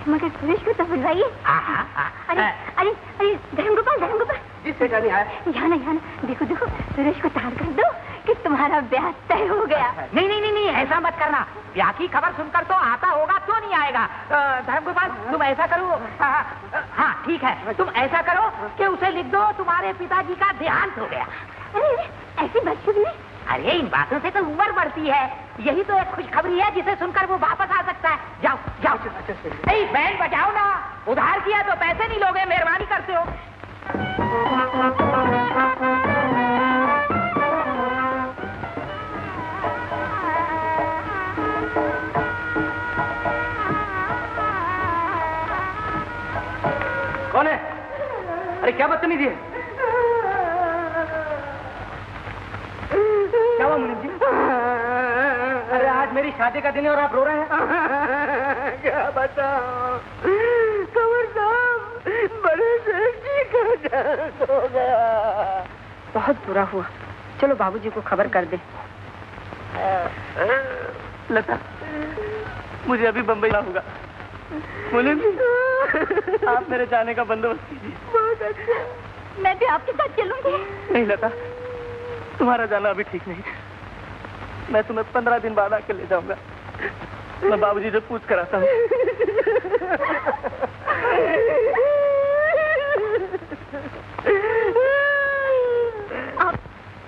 [SPEAKER 2] मगर सुरेश को तो बुलवाइए। अरे अरे अरे धर्मगोपाल, धर्मगोपाल।
[SPEAKER 5] जिससे जाने आया।
[SPEAKER 2] यहाँ ना, देखो देखो, सुरेश को तार कर दो कि तुम्हारा ब्याह तय हो गया।
[SPEAKER 4] नहीं नहीं नहीं नहीं, ऐसा मत करना, ब्याह की खबर सुनकर तो आता होगा, क्यों नहीं आएगा। धर्मगोपाल, तुम ऐसा करो, हाँ ठीक है, तुम ऐसा करो कि उसे लिख दो तुम्हारे पिताजी का देहांत हो गया।
[SPEAKER 2] अरे ऐसी बदशगुनी।
[SPEAKER 4] अरे इन बातों से तो उम्र बढ़ती है, यही तो एक खुशखबरी है जिसे सुनकर वो वापस आ सकता है। जाओ जाओ। नहीं, बैंड बजाओ ना, उधार किया तो पैसे नहीं लोगे, मेहरबानी करते हो।
[SPEAKER 1] कौन है? अरे क्या बदतमीजी है? क्या हुआ मुनीम जी? अरे आज मेरी शादी का दिन है और आप रो रहे हैं?
[SPEAKER 5] क्या बताओ, कंवर साहब, बड़े सेठ जी का दर्द हो गया।
[SPEAKER 6] बहुत बुरा हुआ, चलो बाबूजी को खबर कर दे।
[SPEAKER 1] लता, मुझे अभी बम्बई जाना होगा। मुनीम जी, आप मेरे जाने का बंदोबस्त कीजिए।
[SPEAKER 2] बहुत अच्छा, मैं भी आपके साथ चलूंगी।
[SPEAKER 1] नहीं लता, तुम्हारा जाना अभी ठीक नहीं, मैं तुम्हें 15 दिन बाद आकर ले जाऊंगा। मैं बाबूजी से पूछ कर आता हूँ।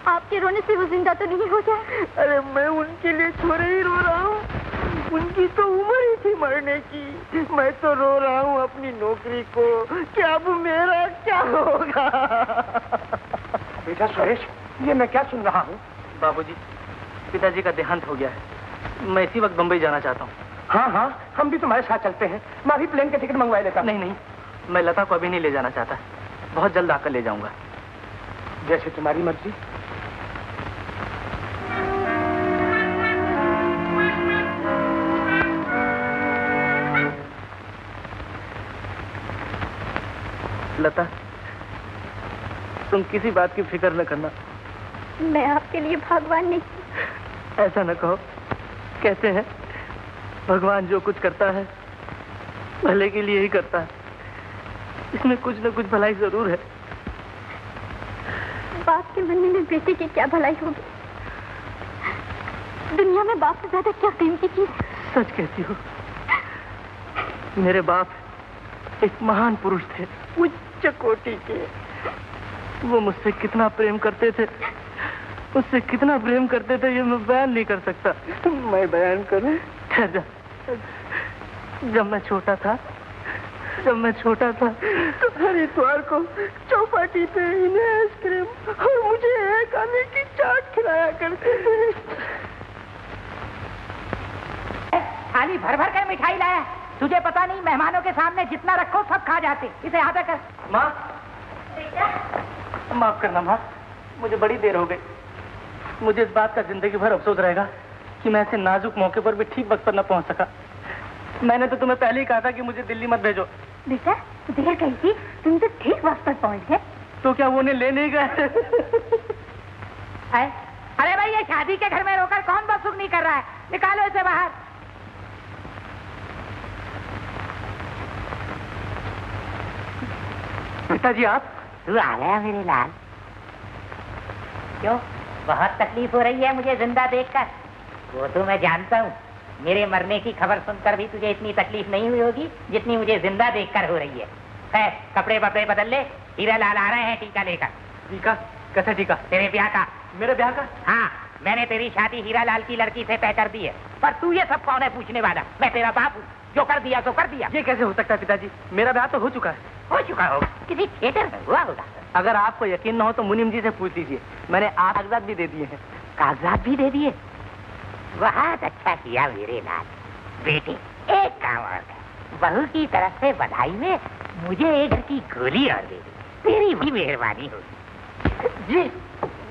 [SPEAKER 2] आपके रोने से वो जिंदा तो नहीं हो जाए?
[SPEAKER 5] अरे मैं उनके लिए थोड़े ही रो रहा हूँ, उनकी तो उम्र ही थी मरने की। मैं तो रो रहा हूँ अपनी नौकरी को कि अब मेरा क्या होगा। बेटा सुरेश, ये मैं क्या सुन रहा हूँ?
[SPEAKER 1] बाबूजी, पिताजी का देहांत हो गया है, मैं इसी वक्त बम्बई जाना चाहता हूँ।
[SPEAKER 5] हाँ हाँ, हम भी तुम्हारे साथ चलते हैं, मैं भी प्लेन के टिकट मंगवा लेता।
[SPEAKER 1] नहीं नहीं, मैं लता को अभी नहीं ले जाना चाहता, बहुत जल्द आकर ले जाऊंगा।
[SPEAKER 5] जैसे तुम्हारी मर्जी।
[SPEAKER 1] लता, तुम किसी बात की फिक्र न करना।
[SPEAKER 2] मैं आपके लिए भगवान नहीं।
[SPEAKER 1] ऐसा न कहो, कहते हैं भगवान जो कुछ करता है भले के लिए ही करता है, इसमें कुछ न कुछ भलाई जरूर है।
[SPEAKER 2] बाप के बनने में बेटे की क्या भलाई होगी? दुनिया में बाप से ज्यादा क्या कीमती चीज?
[SPEAKER 1] सच कहती हो, मेरे बाप एक महान पुरुष थे, उच्च कोटि के। वो मुझसे कितना प्रेम करते थे, मुझसे कितना प्रेम करते थे, ये मैं बयान नहीं कर सकता।
[SPEAKER 5] मैं बयान करूं?
[SPEAKER 1] ठहर जा। जब मैं छोटा था
[SPEAKER 5] तो हरिद्वार को चौपाटी पे इन्हें आइसक्रीम और मुझे एक आने की चाट खिलाया करते थे।
[SPEAKER 4] थाली भर भर कर मिठाई लाया, तुझे पता नहीं मेहमानों के सामने जितना रखो सब खा जाते। इसे आधा कर।
[SPEAKER 1] माँ, माफ करना माँ, मुझे बड़ी देर हो गई। मुझे इस बात का जिंदगी भर अफसोस रहेगा कि मैं ऐसे नाजुक मौके पर भी ठीक वक्त पर न पहुंच सका। मैंने तो तुम्हें पहले ही कहा था कि मुझे दिल्ली मत भेजो।
[SPEAKER 2] बेटा देर कही थी, तुम तो ठीक वक्त पर पहुंच गए।
[SPEAKER 1] तो क्या वो उन्हें ले नहीं गए?
[SPEAKER 4] अरे भाई, ये शादी के घर में रोकर कौन बसुक नहीं कर रहा है? निकालो इसे बाहर।
[SPEAKER 1] पिताजी आप?
[SPEAKER 4] तू आ गया मेरे लाल। क्यों, बहुत तकलीफ हो रही है मुझे जिंदा देखकर? वो तो मैं जानता हूँ, मेरे मरने की खबर सुनकर भी तुझे इतनी तकलीफ नहीं हुई होगी जितनी मुझे जिंदा देखकर हो रही है। खैर, कपड़े वपड़े बदल ले, हीरा लाल आ रहे हैं टीका लेकर।
[SPEAKER 1] टीका? कैसा टीका?
[SPEAKER 4] तेरे ब्याह का।
[SPEAKER 1] मेरे ब्याह का?
[SPEAKER 4] हाँ, मैंने तेरी शादी हीरा लाल की लड़की से तय कर दी है। पर तू ये सब कौन है पूछने वाला? मैं तेरा बाप हूँ, जो कर दिया सो कर दिया।
[SPEAKER 1] ये कैसे हो सकता है पिताजी? मेरा ब्याह तो हो चुका है।
[SPEAKER 4] हो चुका होगा, किसी थिएटर में हुआ होगा।
[SPEAKER 1] अगर आपको यकीन न हो तो मुनीम जी से पूछ लीजिए, मैंने कागजात भी दे दिए हैं।
[SPEAKER 4] कागजात भी दे दिए? बहुत अच्छा किया मेरे लाल। बेटे, एक काम और कर, बहू की तरफ से बधाई में मुझे एक घर की गोली और दे दे, तेरी भी मेहरबानी होगी।
[SPEAKER 1] जी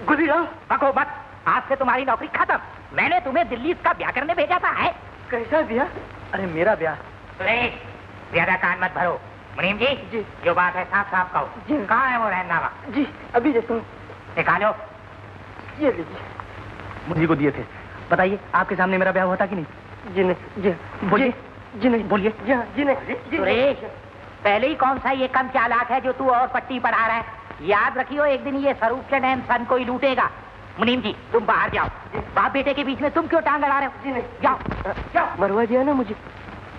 [SPEAKER 1] गोली?
[SPEAKER 4] बको मत, आज से तुम्हारी नौकरी खत्म। मैंने तुम्हें दिल्ली इसका ब्याह करने भेजा था। है
[SPEAKER 1] कैसा ब्याह? अरे मेरा ब्याह।
[SPEAKER 4] सुरेश, ज्यादा कान मत भरो। मुनीम जी,
[SPEAKER 1] जी
[SPEAKER 4] जो बात है साफ साफ कहो।
[SPEAKER 1] जी।
[SPEAKER 4] कहाँ है वो रहनामा?
[SPEAKER 1] जी अभी जैसे
[SPEAKER 4] निकालो।
[SPEAKER 1] ये लीजिए। मुझे को दिए थे। बताइए, आपके सामने मेरा ब्याह हुआ था कि नहीं? जी नहीं। जी बोलिए। जी नहीं। बोलिए। जी नहीं।
[SPEAKER 4] सुरेश, पहले ही कौन सा ये कम चालाक है जो तू और पट्टी पढ़ा रहा है? याद रखियो, एक दिन ये स्वरूप चंद एंड सन को ही लूटेगा। मुनीम जी, तुम बाहर जाओ। बाप बेटे के बीच में तुम क्यों टांग अड़ा रहे हो?
[SPEAKER 1] जी नहीं।
[SPEAKER 4] जाओ जाओ।
[SPEAKER 1] मरवा दिया ना मुझे।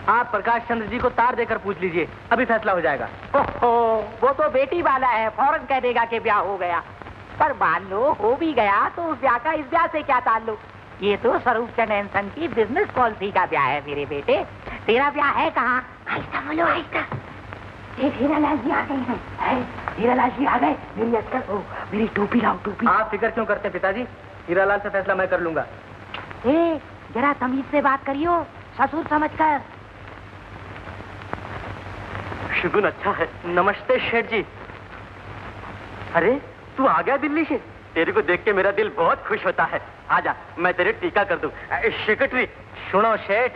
[SPEAKER 1] आप प्रकाश चंद्र जी को तार देकर पूछ लीजिए, अभी फैसला हो जाएगा।
[SPEAKER 4] ओहो, वो तो बेटी वाला है, फौरन कह देगा कि ब्याह हो गया। पर मान लो हो भी गया तो उस ब्याह का इस ब्याह से क्या ताल्लुक? ये तो स्वरूप चंद एंड सन की बिजनेस पॉलिसी का ब्याह है मेरे बेटे। तेरा ब्याह है कहाँ? आहिस्ता बोलो, आहिस्ता। हीरालाल जी आ गए हैं। हीरालाल जी आ गए। मेरी अस्कर, मेरी टोपी लाओ, टोपी।
[SPEAKER 1] आप फिक्र क्यों करते पिताजी? हीरालाल से फैसला मैं कर लूंगा।
[SPEAKER 4] जरा तमीज से बात करियो, ससुर समझकर।
[SPEAKER 1] शुगुन अच्छा है। नमस्ते शेठ जी। अरे तू आ गया दिल्ली से? तेरे को देख के मेरा दिल बहुत खुश होता है। आजा, मैं तेरे टीका कर दूं। सेक्रेटरी सुनो शेठ,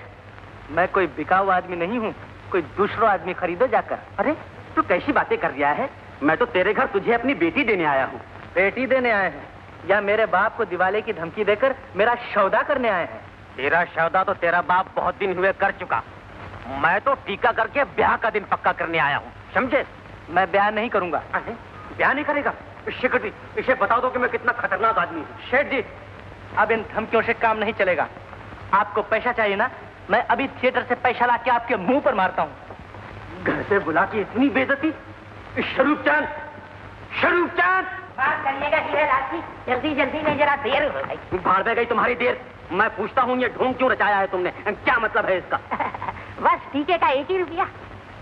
[SPEAKER 1] मैं कोई बिकाऊ आदमी नहीं हूँ, कोई दूसरा आदमी खरीदो जाकर। अरे तू कैसी बातें कर रहा है? मैं तो तेरे घर तुझे अपनी बेटी देने आया हूँ। बेटी देने आए हैं या मेरे बाप को दिवाली की धमकी देकर मेरा सौदा करने आए हैं? तेरा सौदा तो तेरा बाप बहुत दिन हुए कर चुका। मैं तो टीका करके ब्याह का दिन पक्का करने आया हूँ, समझे? मैं ब्याह नहीं करूंगा। ब्याह नहीं करेगा? सेक्रेटरी, इसे बता दो कि मैं कितना खतरनाक आदमी हूँ। शेठ जी, अब इन धमकियों से काम नहीं चलेगा। आपको पैसा चाहिए ना? मैं अभी थिएटर से पैसा ला के आपके मुंह पर मारता हूँ। घर से बुला के इतनी बेइज्जती? स्वरूप चांद, स्वरूप चांद!
[SPEAKER 4] बात करिएगा हीरालाल जी, जल्दी जल्दी में, जरा देर हो गई।
[SPEAKER 1] भाड़ में गई तुम्हारी देर। मैं पूछता हूँ, ये ढोंग क्यों रचाया है तुमने? क्या मतलब है इसका?
[SPEAKER 4] बस टीके का 1 ही रुपया।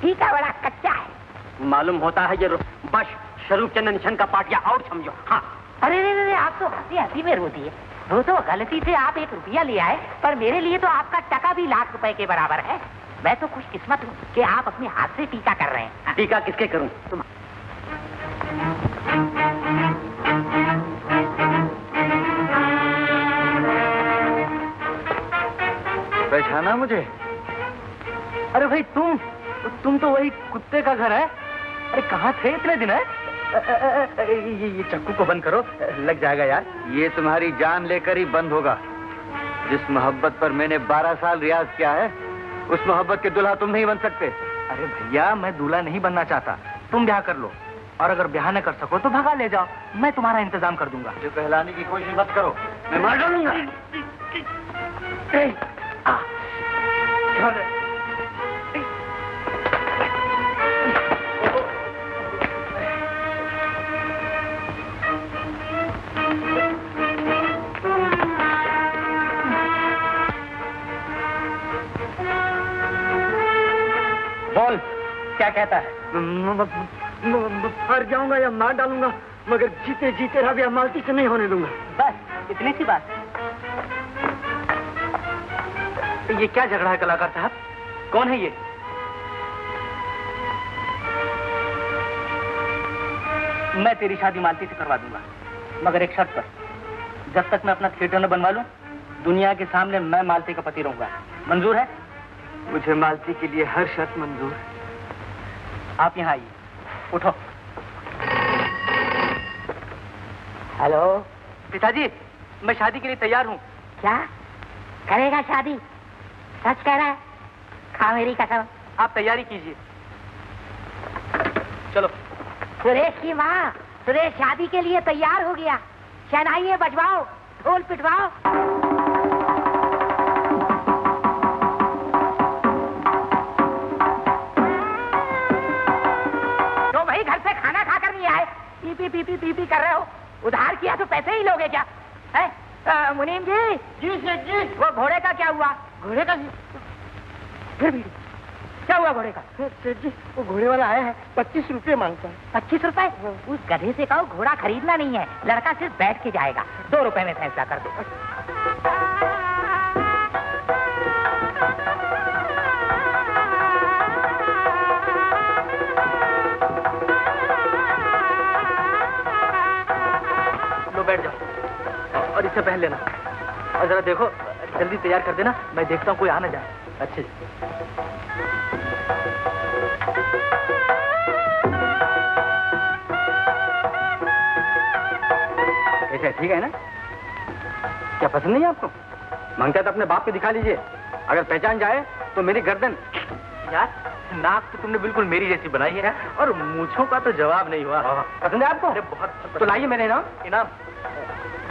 [SPEAKER 4] टीका बड़ा कच्चा है।
[SPEAKER 1] मालूम होता है ये बस स्वरूप चंद निशन का पाटिया आउट समझो। हाँ।
[SPEAKER 4] अरे आप तो हंसी हंसी में रोती है। वो तो गलती से आप 1 रुपया ले आए, पर मेरे लिए तो आपका टका भी लाख रुपए के बराबर है। मैं तो खुशकिस्मत हूँ कि आप अपने हाथ से टीका कर रहे हैं।
[SPEAKER 1] टीका किसके करूँ? तुम। पहचाना मुझे? अरे भाई तुम तो वही कुत्ते का घर है। अरे कहाँ थे इतने दिन? है ये चक्कू को बंद करो, लग जाएगा यार।
[SPEAKER 3] ये तुम्हारी जान लेकर ही बंद होगा। जिस मोहब्बत पर मैंने 12 साल रियाज किया है, उस मोहब्बत के दूल्हा तुम नहीं बन सकते।
[SPEAKER 1] अरे भैया, मैं दूल्हा नहीं बनना चाहता। तुम ब्याह कर लो, और अगर ब्याह न कर सको तो भगा ले जाओ, मैं तुम्हारा इंतजाम कर दूंगा।
[SPEAKER 3] जो कहलाने की कोशिश मत करो, मैं मार डालूंगा।
[SPEAKER 1] बोल, क्या कहता है?
[SPEAKER 5] मर जाऊंगा या मार डालूंगा, मगर जीते जीते रहा ब्याह मालती से नहीं होने दूंगा।
[SPEAKER 1] बस इतनी सी बात। ये क्या झगड़ा है कलाकार साहब? कौन है ये?
[SPEAKER 4] मैं तेरी शादी मालती से करवा दूंगा, मगर एक शर्त पर। जब तक मैं अपना थिएटर न बनवा लूं, दुनिया के सामने मैं मालती का पति रहूंगा। मंजूर है?
[SPEAKER 1] मुझे मालती के लिए हर शर्त मंजूर है।
[SPEAKER 4] आप यहाँ आइए, उठो।
[SPEAKER 6] हेलो
[SPEAKER 4] पिताजी, मैं शादी के लिए तैयार हूँ।
[SPEAKER 6] क्या करेगा शादी? सच कह रहा है? खा मेरी कसम।
[SPEAKER 4] आप तैयारी कीजिए। चलो।
[SPEAKER 6] सुरेश की माँ, सुरेश शादी के लिए तैयार हो गया। शहनाइये बजवाओ, ढोल पिटवाओ। तो भाई घर से खाना खाकर नहीं आए, P P P P P P कर रहे हो। उधार किया तो पैसे ही लोगे क्या? है मुनीम जी? जी सेठ जी। वो घोड़े का क्या हुआ? घोड़े का फिर भी क्या हुआ घोड़े का? सेठ जी, वो घोड़े वाला आया है, 25 रुपए मांगता है। 25 रुपए? उस गधे से कहो घोड़ा खरीदना नहीं है, लड़का सिर्फ बैठ के जाएगा। 2 रुपए में फैसला कर दो।
[SPEAKER 4] लो बैठ जाओ और इससे पहन लेना। और जरा देखो, जल्दी तैयार कर देना, मैं देखता हूँ कोई आ ना जाए। अच्छे
[SPEAKER 1] कैसे, ठीक है ना? क्या पसंद नहीं है आपको? मांगता तो अपने बाप को दिखा लीजिए, अगर पहचान जाए तो मेरी गर्दन।
[SPEAKER 4] यार, नाक तो तुमने बिल्कुल मेरी जैसी बनाई है और मूंछों का तो जवाब नहीं हुआ।
[SPEAKER 1] पसंद है आपको?
[SPEAKER 4] अरे बहुत।
[SPEAKER 1] तो लाइए मेरे इनाम।
[SPEAKER 4] इनाम?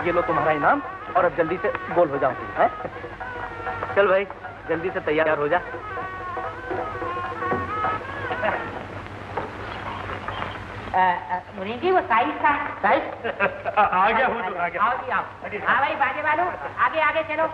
[SPEAKER 4] ये लो तुम्हारा इनाम, और अब जल्दी से गोल हो जाओ। है? चल भाई, जल्दी से तैयार हो जा।
[SPEAKER 6] मुनीम जी, वो साइज का साइज
[SPEAKER 1] आ गया हूँ, आ गया।
[SPEAKER 6] आओ जी आओ। हाँ भाई, बाजे वालों, आगे आगे चलो।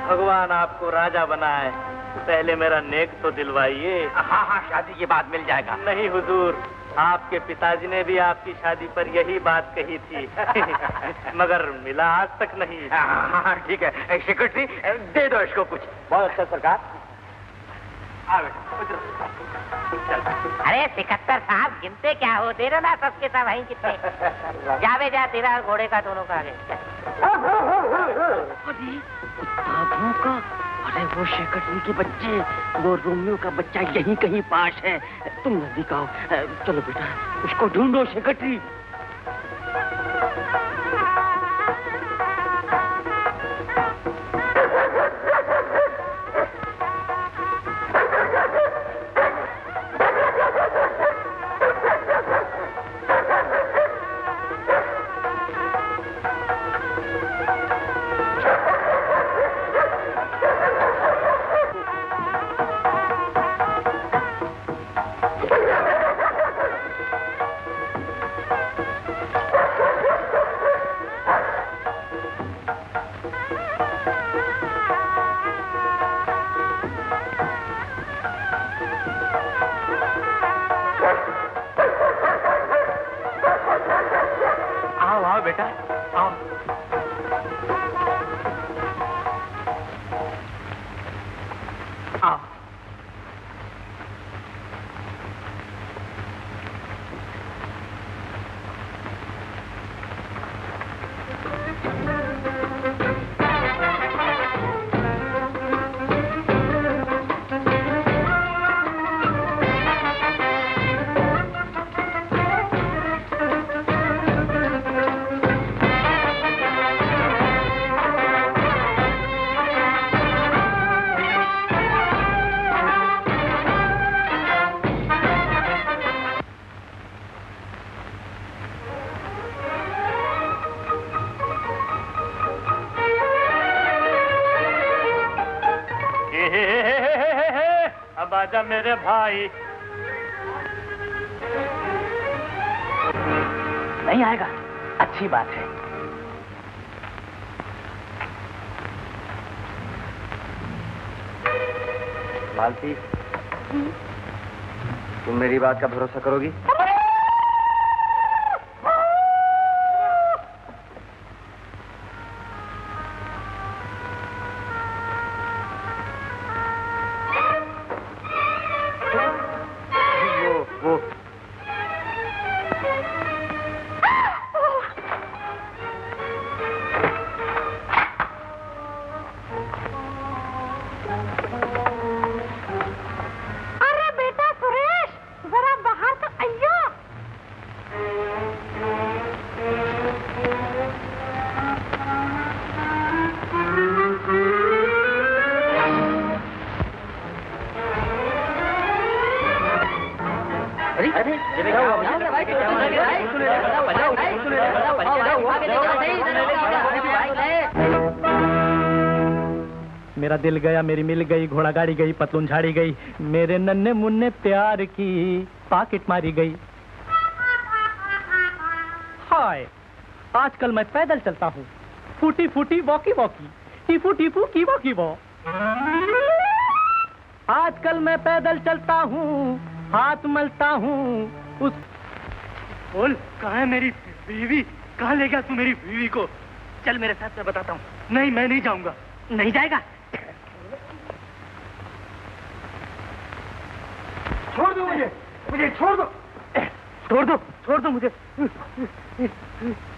[SPEAKER 4] भगवान आपको राजा बनाए, पहले मेरा नेक तो दिलवाइए।
[SPEAKER 1] हाँ हाँ, शादी के बाद मिल जाएगा।
[SPEAKER 4] नहीं हुजूर, आपके पिताजी ने भी आपकी शादी पर यही बात कही थी मगर मिला आज तक नहीं।
[SPEAKER 1] हाँ ठीक है, सेक्रेटरी दे दो इसको कुछ।
[SPEAKER 4] बहुत अच्छा सरकार।
[SPEAKER 6] अरे सिकत्तर साहब, गिनते क्या हो? दे दो ना सबके सब वहीं कितने। जावे जा, तेरा और घोड़े का दोनों का आगे।
[SPEAKER 5] किताबों का? अरे वो सेक्रेटरी के बच्चे, वो रोमियो का बच्चा यहीं कहीं पास है। तुम नजदीक आओ। चलो बेटा, उसको ढूंढो सेक्रेटरी।
[SPEAKER 4] बेटा आओ। आओ। अब आजा मेरे भाई।
[SPEAKER 5] नहीं आएगा? अच्छी बात है। मालती, तुम मेरी बात का भरोसा करोगी? वो
[SPEAKER 6] अरे बेटा सुरेश, जरा बाहर तो आइयो।
[SPEAKER 7] मेरा दिल गया, मेरी मिल गई, घोड़ा गाड़ी गई, पतलून झाड़ी गई, मेरे नन्हे मुन्ने प्यार की पॉकेट मारी गई। हाय, आजकल मैं पैदल चलता हूँ, फूटी फूटी वॉकी वॉकी, टीफू टीफू की वॉकी वॉ। आजकल मैं पैदल चलता हूँ, हाथ मलता हूँ उस।
[SPEAKER 1] बोल, कहाँ है मेरी बीवी? कहाँ ले गया तू मेरी बीवी को? चल मेरे साथ, मैं बताता हूँ। नहीं, मैं नहीं जाऊंगा।
[SPEAKER 6] नहीं जाएगा?
[SPEAKER 5] छोड़ दो मुझे, मुझे छोड़ दो,
[SPEAKER 1] छोड़ दो, छोड़ दो मुझे।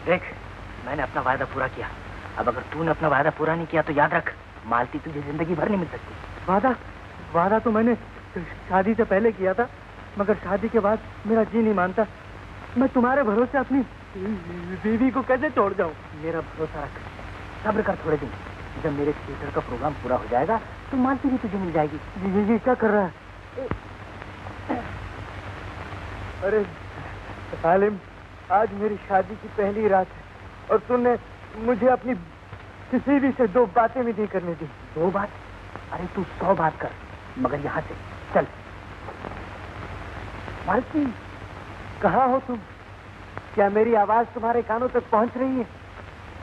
[SPEAKER 6] देख, मैंने अपना वादा पूरा किया। अब अगर तूने अपना वादा पूरा नहीं किया तो याद रख, मालती तुझे जिंदगी भर नहीं मिल सकती।
[SPEAKER 7] वादा तो मैंने शादी से पहले किया था, मगर शादी के बाद मेरा जी नहीं मानता। मैं तुम्हारे भरोसे अपनी बीवी को कैसे छोड़ जाऊं?
[SPEAKER 6] मेरा भरोसा रख, सब्र कर थोड़े दिन। जब मेरे थिएटर का प्रोग्राम पूरा हो जाएगा तो मालती भी तुझे मिल जाएगी।
[SPEAKER 7] ये क्या कर रहा है? अरे सालिम, आज मेरी शादी की पहली रात है और तूने मुझे अपनी किसी भी से 2 बातें भी नहीं करने दी।
[SPEAKER 6] 2 बात? अरे तू 100 बात कर, मगर यहाँ से चल।
[SPEAKER 7] मालती, कहाँ हो तुम? क्या मेरी आवाज तुम्हारे कानों तक पहुंच रही है?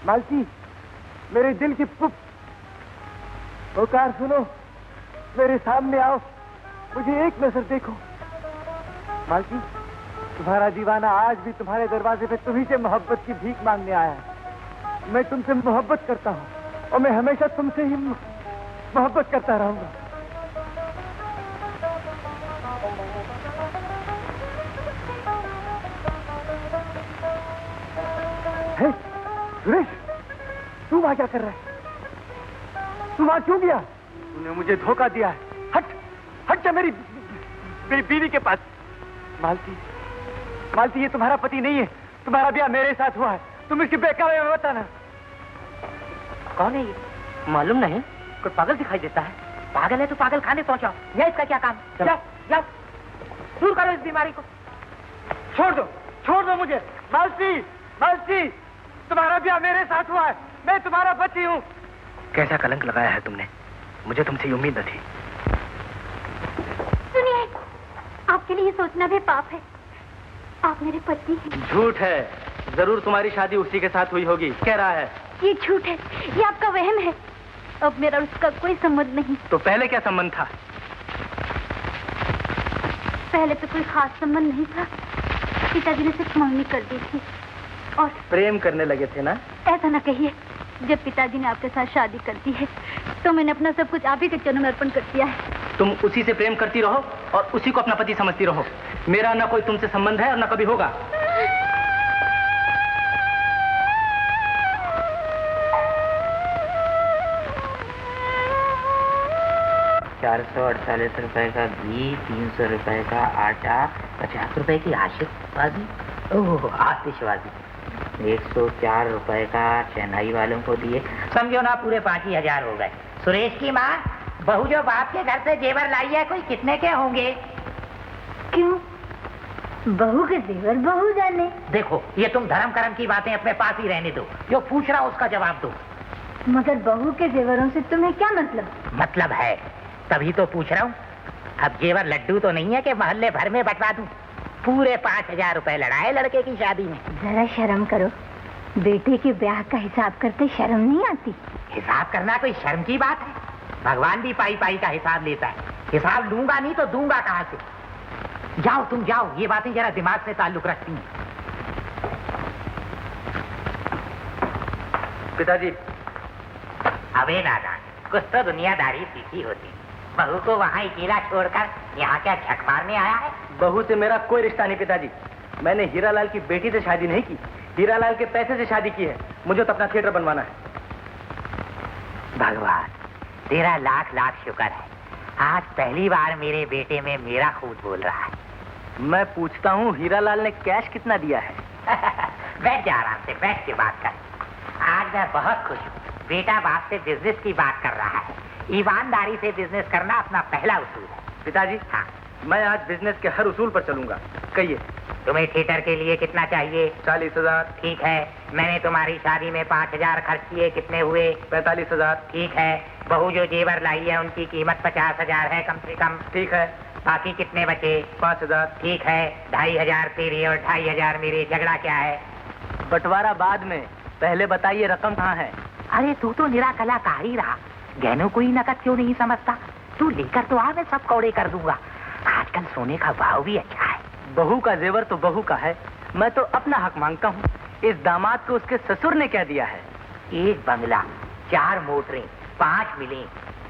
[SPEAKER 7] मालती, मेरे दिल की पुकार सुनो, मेरे सामने आओ, मुझे एक नजर देखो। मालती, तुम्हारा दीवाना आज भी तुम्हारे दरवाजे पे तुम्ही से मोहब्बत की भीख मांगने आया है। मैं तुमसे मोहब्बत करता हूँ और मैं हमेशा तुमसे ही मोहब्बत करता रहूंगा। हे, सुरेश, तू वहां क्या कर रहा है? तू वहां क्यों गया?
[SPEAKER 5] तूने मुझे धोखा दिया है। हट, हट जा मेरी बीवी के पास। मालती, मालती, ये तुम्हारा पति नहीं है। तुम्हारा ब्याह मेरे साथ हुआ है। तुम इसकी बेकार में बताना।
[SPEAKER 6] कौन है ये? मालूम नहीं, कोई पागल दिखाई देता है। पागल है तो पागल खाने पहुंचाओ, यह इसका क्या काम? जाओ जाओ, दूर करो इस बीमारी को।
[SPEAKER 5] छोड़ दो मुझे। मालती, मालती, तुम्हारा ब्याह मेरे साथ हुआ है। मैं तुम्हारा पति हूँ।
[SPEAKER 6] कैसा कलंक लगाया है तुमने, मुझे तुमसे उम्मीद न थी।
[SPEAKER 2] सुनिए, आपके लिए सोचना भी पाप है। आप मेरे पति हैं।
[SPEAKER 1] झूठ है, जरूर तुम्हारी शादी उसी के साथ हुई होगी। कह रहा है
[SPEAKER 2] ये झूठ है, ये आपका वहम है। अब मेरा उसका कोई संबंध नहीं।
[SPEAKER 1] तो पहले क्या संबंध था?
[SPEAKER 2] पहले तो कोई खास संबंध नहीं था। पिताजी ने सिर्फ मंगनी कर दी थी और
[SPEAKER 1] प्रेम करने लगे थे ना?
[SPEAKER 2] ऐसा ना कहिए। जब पिताजी ने आपके साथ शादी कर दी है तो मैंने अपना सब कुछ आप ही के चरणों में अर्पण कर दिया है।
[SPEAKER 1] तुम उसी से प्रेम करती रहो और उसी को अपना पति समझती रहो। मेरा ना कोई तुमसे संबंध है और ना कभी होगा।
[SPEAKER 6] 448 रुपए का घी, 300 रुपए का आटा, 50 रुपए की आशिकबाजी, ओह आतिशबाजी, 104 रुपए का चेन्नई वालों को दिए। समझो ना पूरे 5,000 हो गए। सुरेश की माँ, बहू जो बाप के घर से जेवर लाई है, कोई कितने के होंगे?
[SPEAKER 2] क्यों? बहू के जेवर बहू जाने।
[SPEAKER 6] देखो, ये तुम धर्म कर्म की बातें अपने पास ही रहने दो। जो पूछ रहा उसका जवाब दो।
[SPEAKER 2] मगर बहू के जेवरों से तुम्हें क्या मतलब?
[SPEAKER 6] मतलब है, तभी तो पूछ रहा हूँ। अब जेवर लड्डू तो नहीं है कि मोहल्ले भर में बंटवा दूं। पूरे 5,000 रुपए लड़ाए लड़के की शादी में।
[SPEAKER 2] जरा शर्म करो, बेटे के ब्याह का हिसाब करते शर्म नहीं आती?
[SPEAKER 6] हिसाब करना कोई शर्म की बात है? भगवान भी पाई पाई का हिसाब लेता है। हिसाब लूंगा नहीं तो दूंगा कहां से। जाओ तुम जाओ, ये बातें जरा दिमाग से ताल्लुक रखती हैं।
[SPEAKER 5] पिताजी।
[SPEAKER 6] अबे नादान, कुछ तो दुनियादारी सीखी होती। बहू को वहाँ अकेला छोड़कर यहाँ क्या झक मारने आया है?
[SPEAKER 5] बहू से मेरा कोई रिश्ता नहीं पिताजी। मैंने हीरालाल की बेटी से शादी नहीं की, हीरालाल के पैसे से शादी की है। मुझे तो अपना थिएटर बनवाना है।
[SPEAKER 6] भगवान तेरा लाख लाख शुक्र है, आज पहली बार मेरे बेटे में मेरा खून बोल रहा है।
[SPEAKER 5] मैं पूछता हूँ हीरालाल ने कैश कितना दिया है?
[SPEAKER 6] बैठ जा आराम से, बैठ के बात कर। आज मैं बहुत खुश हूँ, बेटा बाप से बिजनेस की बात कर रहा है। ईमानदारी से बिजनेस करना अपना पहला उसूल है।
[SPEAKER 5] पिताजी
[SPEAKER 6] हाँ,
[SPEAKER 5] मैं आज बिजनेस के हर उसूल पर चलूंगा। कहिए।
[SPEAKER 6] तुम्हें थिएटर के लिए कितना चाहिए?
[SPEAKER 5] 40,000।
[SPEAKER 6] ठीक है, मैंने तुम्हारी शादी में 5,000 खर्च किए, कितने हुए?
[SPEAKER 5] 45,000।
[SPEAKER 6] ठीक है, बहू जो जेवर लाई है उनकी कीमत 50,000 है कम से कम।
[SPEAKER 5] ठीक है।
[SPEAKER 6] बाकी कितने बचे?
[SPEAKER 5] 5,000।
[SPEAKER 6] ठीक है, 2,500 तेरे और 2,500 मेरे। झगड़ा क्या है?
[SPEAKER 5] बंटवारा बाद में, पहले बताइए रकम कहाँ है?
[SPEAKER 6] अरे तू तो निरा कलाकार ही रहा, गहनों को ही नकद क्यों नहीं समझता? तू लेकर तो आ, मैं सब कौड़े कर दूंगा। आजकल सोने का भाव भी अच्छा है।
[SPEAKER 5] बहू का जेवर तो बहू का है, मैं तो अपना हक मांगता हूँ। इस दामाद को उसके ससुर ने क्या दिया है?
[SPEAKER 6] 1 बंगला, 4 मोटरें, 5 मिलें,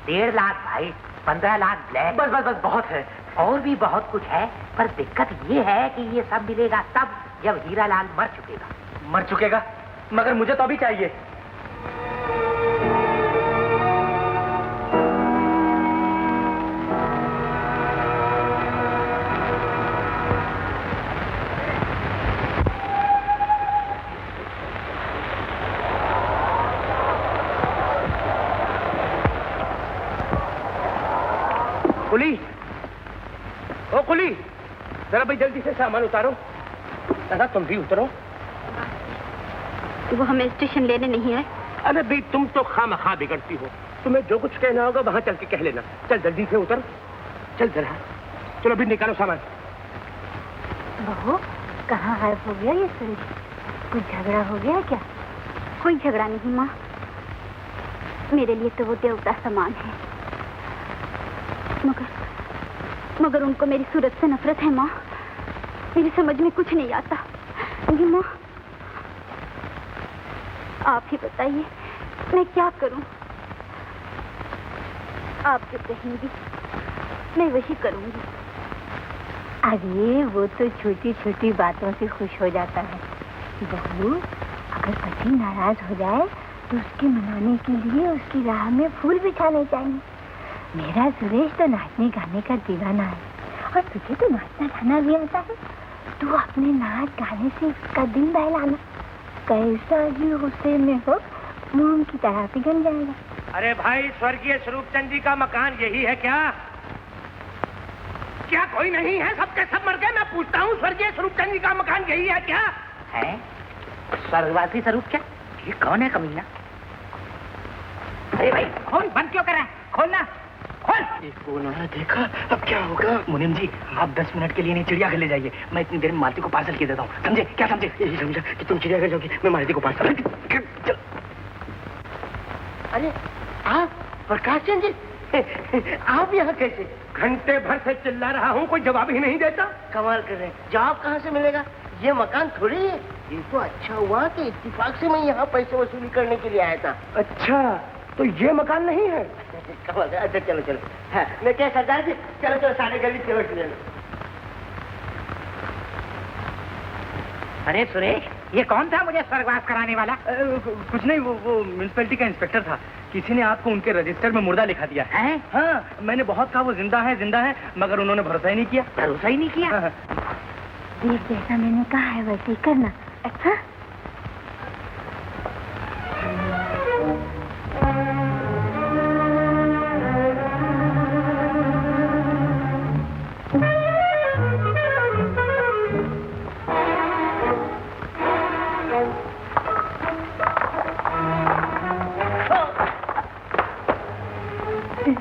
[SPEAKER 6] 1.5 लाख भाई, 15 लाख ब्लैक।
[SPEAKER 5] बस बस बस बहुत है।
[SPEAKER 6] और भी बहुत कुछ है, पर दिक्कत ये है कि ये सब मिलेगा तब जब हीरालाल मर चुकेगा।
[SPEAKER 5] मर चुकेगा? मगर मुझे तो अभी चाहिए। कुली, ओ कुली, जरा भाई जल्दी से सामान उतारो। दादा तुम भी उतरो।
[SPEAKER 2] वो हमें स्टेशन लेने नहीं आए।
[SPEAKER 5] अरे भाई तुम तो खामखा बिगड़ती हो। तुम्हें जो कुछ कहना होगा वहां चल के कह लेना। चल जल्दी से उतर, चल जरा। चलो अभी निकालो सामान।
[SPEAKER 2] बहू कहाँ गायब हो गया ये सुरेश? कोई झगड़ा हो गया क्या? कोई झगड़ा नहीं माँ, मेरे लिए तो वो देवता समान है। मगर उनको मेरी सूरत से नफरत है माँ। मेरी समझ में कुछ नहीं आता। जी माँ आप ही बताइए मैं क्या करूं? आप जो कहेंगी मैं वही करूंगी।
[SPEAKER 8] अरे वो तो छोटी छोटी बातों से खुश हो जाता है। बहू अगर पति नाराज हो जाए तो उसके मनाने के लिए उसकी राह में फूल बिछाने चाहिए। मेरा सुरेश तो नाचने गाने का दीवाना है और तुझे तो नाचना गाना भी आता है। तू अपने नाच गाने से उसका दिल बहलाना, कैसा ही गुस्से में हो मोम की तरह पिघल जाएगा।
[SPEAKER 5] अरे भाई स्वर्गीय स्वरूपचंद जी का मकान यही है क्या? क्या कोई नहीं है? सबके सब मर गए। मैं पूछता हूँ स्वर्गीय स्वरूपचंद जी का मकान यही है क्या?
[SPEAKER 6] है स्वर्गवासी स्वरूप क्या? ये कौन है कमीना? अरे भाई खोल, बंद क्यों कर रहा है? खोलना, खोल।
[SPEAKER 5] इसको उन्होंने देखा, अब क्या होगा? मुनीम जी आप 10 मिनट के लिए नहीं चिड़ियाघर ले जाइए। मैं इतनी देर में मालती को पार्सल किया देता हूँ। समझे? क्या समझे? यही समझा कि तुम चिड़ियाघर जाओगी, मैं मालती को पार्सल। अरे आप प्रकाश चंद जी आप यहाँ कैसे? घंटे भर से चिल्ला रहा हूँ, कोई जवाब ही नहीं देता।
[SPEAKER 9] कमाल कर रहे हैं, जवाब कहाँ से मिलेगा? ये मकान थोड़ी है। ये तो अच्छा हुआ कि इत्तेफाक से मैं यहाँ पैसे वसूली करने के लिए आया था।
[SPEAKER 5] अच्छा तो ये मकान नहीं है?
[SPEAKER 9] कमाल। अच्छा चलो चलो। हाँ, मैं क्या सरदार जी, चलो चलो सारे गली चलो ले लो।
[SPEAKER 6] अरे सुरेश ये कौन था मुझे स्वर्गवास कराने वाला?
[SPEAKER 5] कुछ नहीं, वो म्युनिसिपैलिटी का इंस्पेक्टर था। किसी ने आपको उनके रजिस्टर में मुर्दा लिखा दिया
[SPEAKER 6] है।
[SPEAKER 5] हाँ, मैंने बहुत कहा वो जिंदा है, मगर उन्होंने भरोसा ही नहीं किया।
[SPEAKER 6] भरोसा ही नहीं किया?
[SPEAKER 5] हाँ।
[SPEAKER 8] देख जैसा मैंने कहा है वैसे ही करना। अच्छा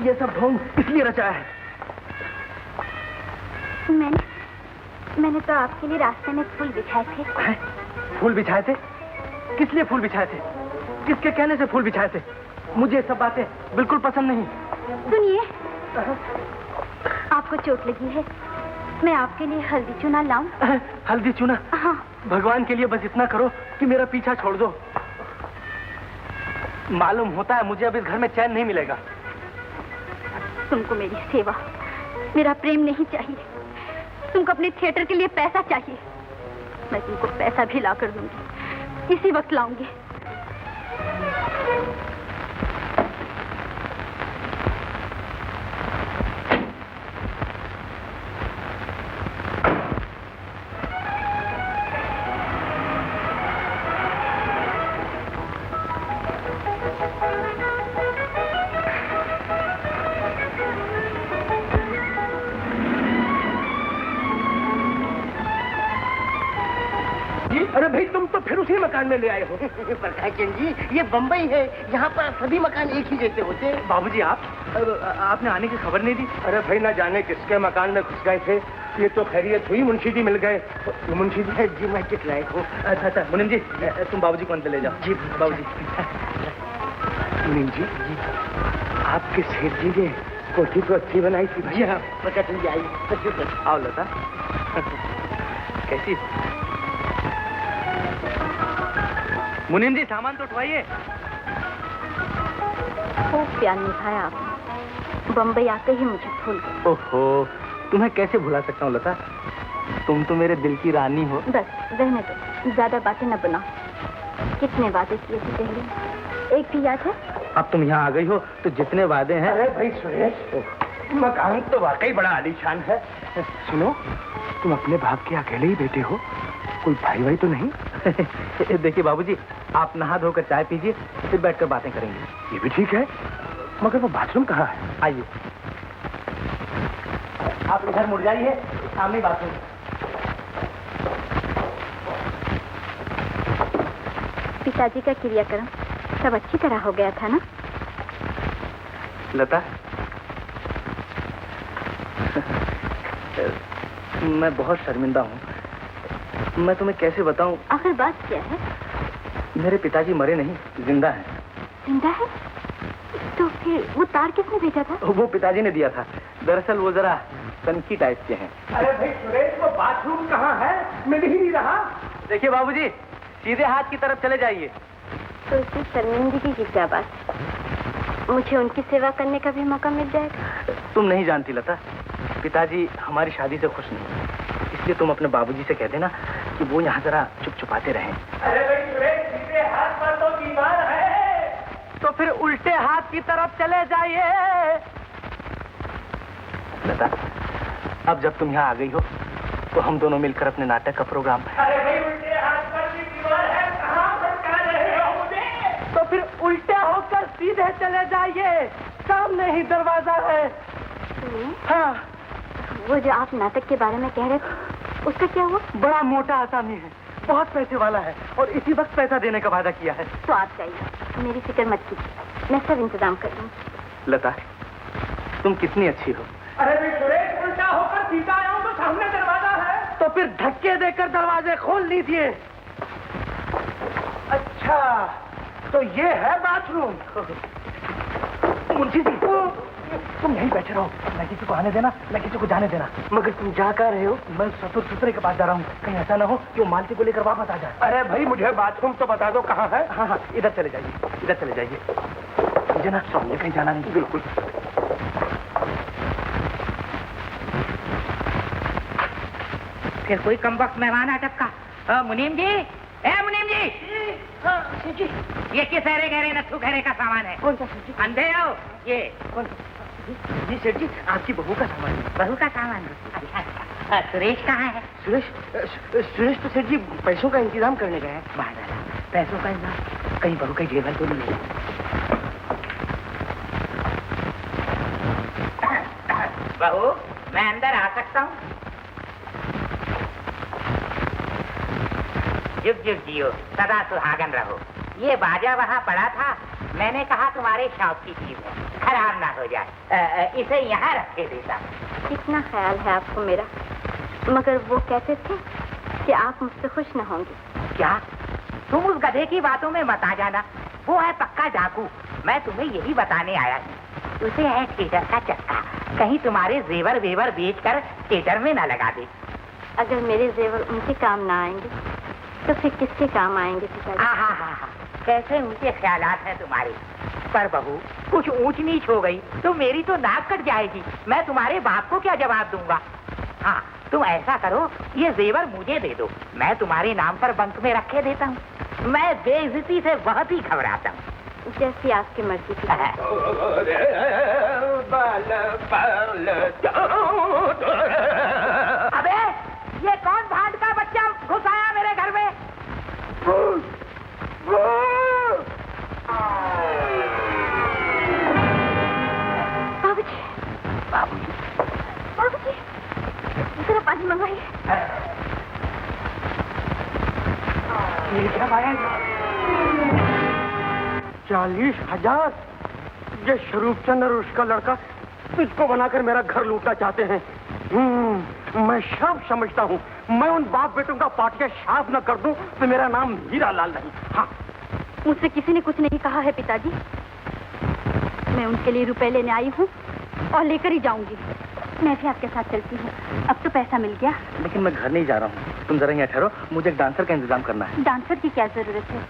[SPEAKER 5] ये सब ढोंग इसलिए रचा है।
[SPEAKER 2] मैंने तो आपके लिए रास्ते में फूल बिछाए थे।
[SPEAKER 5] फूल बिछाए थे? किस लिए फूल बिछाए थे? किसके कहने से फूल बिछाए थे? मुझे सब बातें बिल्कुल पसंद नहीं।
[SPEAKER 2] सुनिए आपको चोट लगी है, मैं आपके लिए हल्दी चूना लाऊं?
[SPEAKER 5] हल्दी चूना?
[SPEAKER 2] हाँ।
[SPEAKER 5] भगवान के लिए बस इतना करो कि मेरा पीछा छोड़ दो। मालूम होता है मुझे अब इस घर में चैन नहीं मिलेगा।
[SPEAKER 2] तुमको मेरी सेवा, मेरा प्रेम नहीं चाहिए। तुमको अपने थिएटर के लिए पैसा चाहिए। मैं तुमको पैसा भी ला कर दूंगी, इसी वक्त लाऊंगी।
[SPEAKER 5] अरे भाई तुम तो फिर उसी मकान में ले आए हो।
[SPEAKER 9] प्रकाश चंद जी, ये बम्बई है, यहाँ पर सभी मकान एक ही जैसे होते हैं।
[SPEAKER 5] बाबूजी आपने आने की खबर नहीं दी? अरे भाई ना जाने किसके मकान में घुस गए थे। ये तो खैरियत हुई, मुंशी जी मिल गए। मुंशी जी?
[SPEAKER 9] जी मैं चिट लायक हूँ।
[SPEAKER 5] अच्छा मुनीम जी, तुम बाबूजी को अंदर ले जाओ। जी बाबूजी। मुनीम जी, आपके सेठ जी ने कोठी तो अच्छी बनाई थी।
[SPEAKER 9] जी हाँ, प्रकाश चंद जी आइए।
[SPEAKER 5] आओ लता। कैसी? मुनीम जी सामान तो उठवाइए।
[SPEAKER 2] खूब प्यार निभाया आपने, बम्बई आते ही मुझे भूल गए।
[SPEAKER 5] ओहो, तुम्हें कैसे भुला सकता हूँ लता, तुम तो मेरे दिल की रानी हो।
[SPEAKER 2] बस रहने दो, ज्यादा बातें न बनाओ। कितने वादे किए थे दिल्ली में, एक भी याद है?
[SPEAKER 5] अब तुम यहाँ आ गई हो तो जितने वादे हैं। अरे भाई सुरेश, मकान तो वाकई बड़ा आलीशान है। सुनो, तुम अपने बाप के अकेले ही बेटे हो, कोई भाई भाई तो नहीं? देखिए बाबूजी, आप नहा धोकर चाय पीजिए, फिर बैठकर बातें करेंगे। ये भी ठीक है, मगर वो बाथरूम कहाँ है? आइए, आप इधर मुड़ जाइए, सामने बाथरूम।
[SPEAKER 2] पिताजी का क्रियाक्रम सब अच्छी तरह हो गया था ना?
[SPEAKER 5] लता, मैं बहुत शर्मिंदा हूँ। मैं तुम्हें कैसे बताऊं?
[SPEAKER 2] आखिर बात क्या है?
[SPEAKER 5] मेरे पिताजी मरे नहीं, जिंदा हैं।
[SPEAKER 2] जिंदा है? तो फिर वो तार किसने भेजा था?
[SPEAKER 5] वो पिताजी ने दिया था। दरअसल वो जरा सनकी टाइप के हैं। अरे भाई सुरेश, वो बाथरूम कहाँ है? मिल ही नहीं रहा। देखिए बाबूजी, सीधे हाथ की तरफ चले जाइए।
[SPEAKER 2] तो इसकी शर्मिंदगी की क्या बात? मुझे उनकी सेवा करने का भी मौका मिल जाएगा।
[SPEAKER 5] तुम नहीं जानती लता, पिताजी हमारी शादी से खुश नहीं, इसलिए तुम अपने बाबूजी से कह देना कि वो यहाँ जरा चुप छुपाते रहें। अरे भाई सुरेश, सीधे हाथ पर तो दीवार है, तो फिर उल्टे हाथ की तरफ चले जाइए। लता, अब जब तुम यहाँ आ गई हो तो हम दोनों मिलकर अपने नाटक का प्रोग्राम। अरे भाई उल्टे हाथ पर भी दीवार है, कहाँ भटका रहे हो मुझे? तो फिर उल्टे होकर सीधे चले जाइए, सामने ही दरवाजा है। हाँ,
[SPEAKER 2] वो जो आप नाटक के बारे में कह रहे थे, उसका क्या हुआ?
[SPEAKER 5] बड़ा मोटा आसामी है, बहुत पैसे वाला है और इसी वक्त पैसा देने का वादा किया है।
[SPEAKER 2] तो आप जाइए, मेरी फिक्र मत कीजिए, मैं सब इंतजाम कर लूंगी।
[SPEAKER 5] लता, तुम कितनी अच्छी हो। अरे भाई सुरेश, उल्टा होकर सीधा आऊं तो सामने दरवाजा है। तो फिर धक्के देकर दरवाजे खोल लीजिए। अच्छा, तो ये है बाथरूम। मुंशी जी, तुम यहीं बैठे रहो, न किसी को आने देना, न किसी को जाने देना। मगर तुम जा कर रहे हो? मैं ससुर सुतरे के पास जा रहा हूँ, कहीं ऐसा ना हो कि वो मालती को लेकर वापस आ जाए। अरे भाई मुझे बाथरूम तो बता दो कहाँ है। हाँ हाँ, इधर चले जाइए, इधर चले जाइए, मुझे ना सामने कहीं जाना नहीं। बिल्कुल।
[SPEAKER 6] फिर कोई कमबख्त मेहमान आ टपका। मुनीम जी, मुनीम जी, ये किस गहरे गहरे नथु गहरे का सामान है?
[SPEAKER 9] कौन सा सेठ जी?
[SPEAKER 6] अंधे हो ये?
[SPEAKER 9] कौन? जी सेठ जी, आपकी बहू का सामान है।
[SPEAKER 6] बहू का सामान है? अच्छा, सुरेश कहाँ है?
[SPEAKER 9] सुरेश तो सेठ जी पैसों का इंतजाम करने गए हैं।
[SPEAKER 6] बादल, पैसों का इंतजाम? कहीं बहू का जेवर तो नहीं है? बहू, मैं अंदर आ सकता हूँ? जुग जुग जियो, सदा सुहागन रहो। ये बाजा वहाँ पड़ा था, मैंने कहा तुम्हारे शौक की चीज है, खराब ना हो जाए, इसे यहाँ रखे देता।
[SPEAKER 2] कितना ख्याल है आपको मेरा, मगर वो कहते थे कि आप मुझसे खुश न होंगे।
[SPEAKER 6] क्या? तुम उस गधे की बातों में मत आ जाना, वो है पक्का डाकू। मैं तुम्हें यही बताने आया हूँ। उसे है थिएटर का चस्का। कहीं तुम्हारे जेवर वेवर बेचकर थिएटर में न लगा दे।
[SPEAKER 2] अगर मेरे जेवर उनके काम ना आएंगे तो फिर किसके काम आएंगे पिताजी?
[SPEAKER 6] हाँ, कैसे ऊंचे ख्यालात हैं तुम्हारे। पर बहू, कुछ ऊंच नीच हो गई तो मेरी तो नाक कट जाएगी। मैं तुम्हारे बाप को क्या जवाब दूंगा? हाँ, तुम ऐसा करो, ये जेवर मुझे दे दो, मैं तुम्हारे नाम पर बंक में रखे देता हूँ। मैं बेइज्जती से बहुत ही घबराता हूँ।
[SPEAKER 2] जैसी आपकी मर्जी पिताजी।
[SPEAKER 6] अबे, ये कौन भांड का बच्चा घुस आया मेरे घर में?
[SPEAKER 2] बाबूजी, बाबूजी, जरा पानी मंगाइए।
[SPEAKER 5] ये क्या माया? 40,000? ये स्वरूपचंद और उसका लड़का इसको बनाकर मेरा घर लूटना चाहते हैं। मैं सब समझता हूँ। मैं उन बाप बेटों का पाटिया साफ न कर दूं तो मेरा नाम हीरालाल नहीं। हाँ,
[SPEAKER 2] मुझसे किसी ने कुछ नहीं कहा है पिताजी। मैं उनके लिए रुपए लेने आई हूँ और लेकर ही जाऊंगी। मैं भी आपके साथ चलती हूँ। अब तो पैसा मिल गया।
[SPEAKER 5] लेकिन मैं घर नहीं जा रहा हूँ। तुम जरा यहाँ ठहरो, मुझे एक डांसर का इंतजाम करना है।
[SPEAKER 2] डांसर की क्या जरूरत है?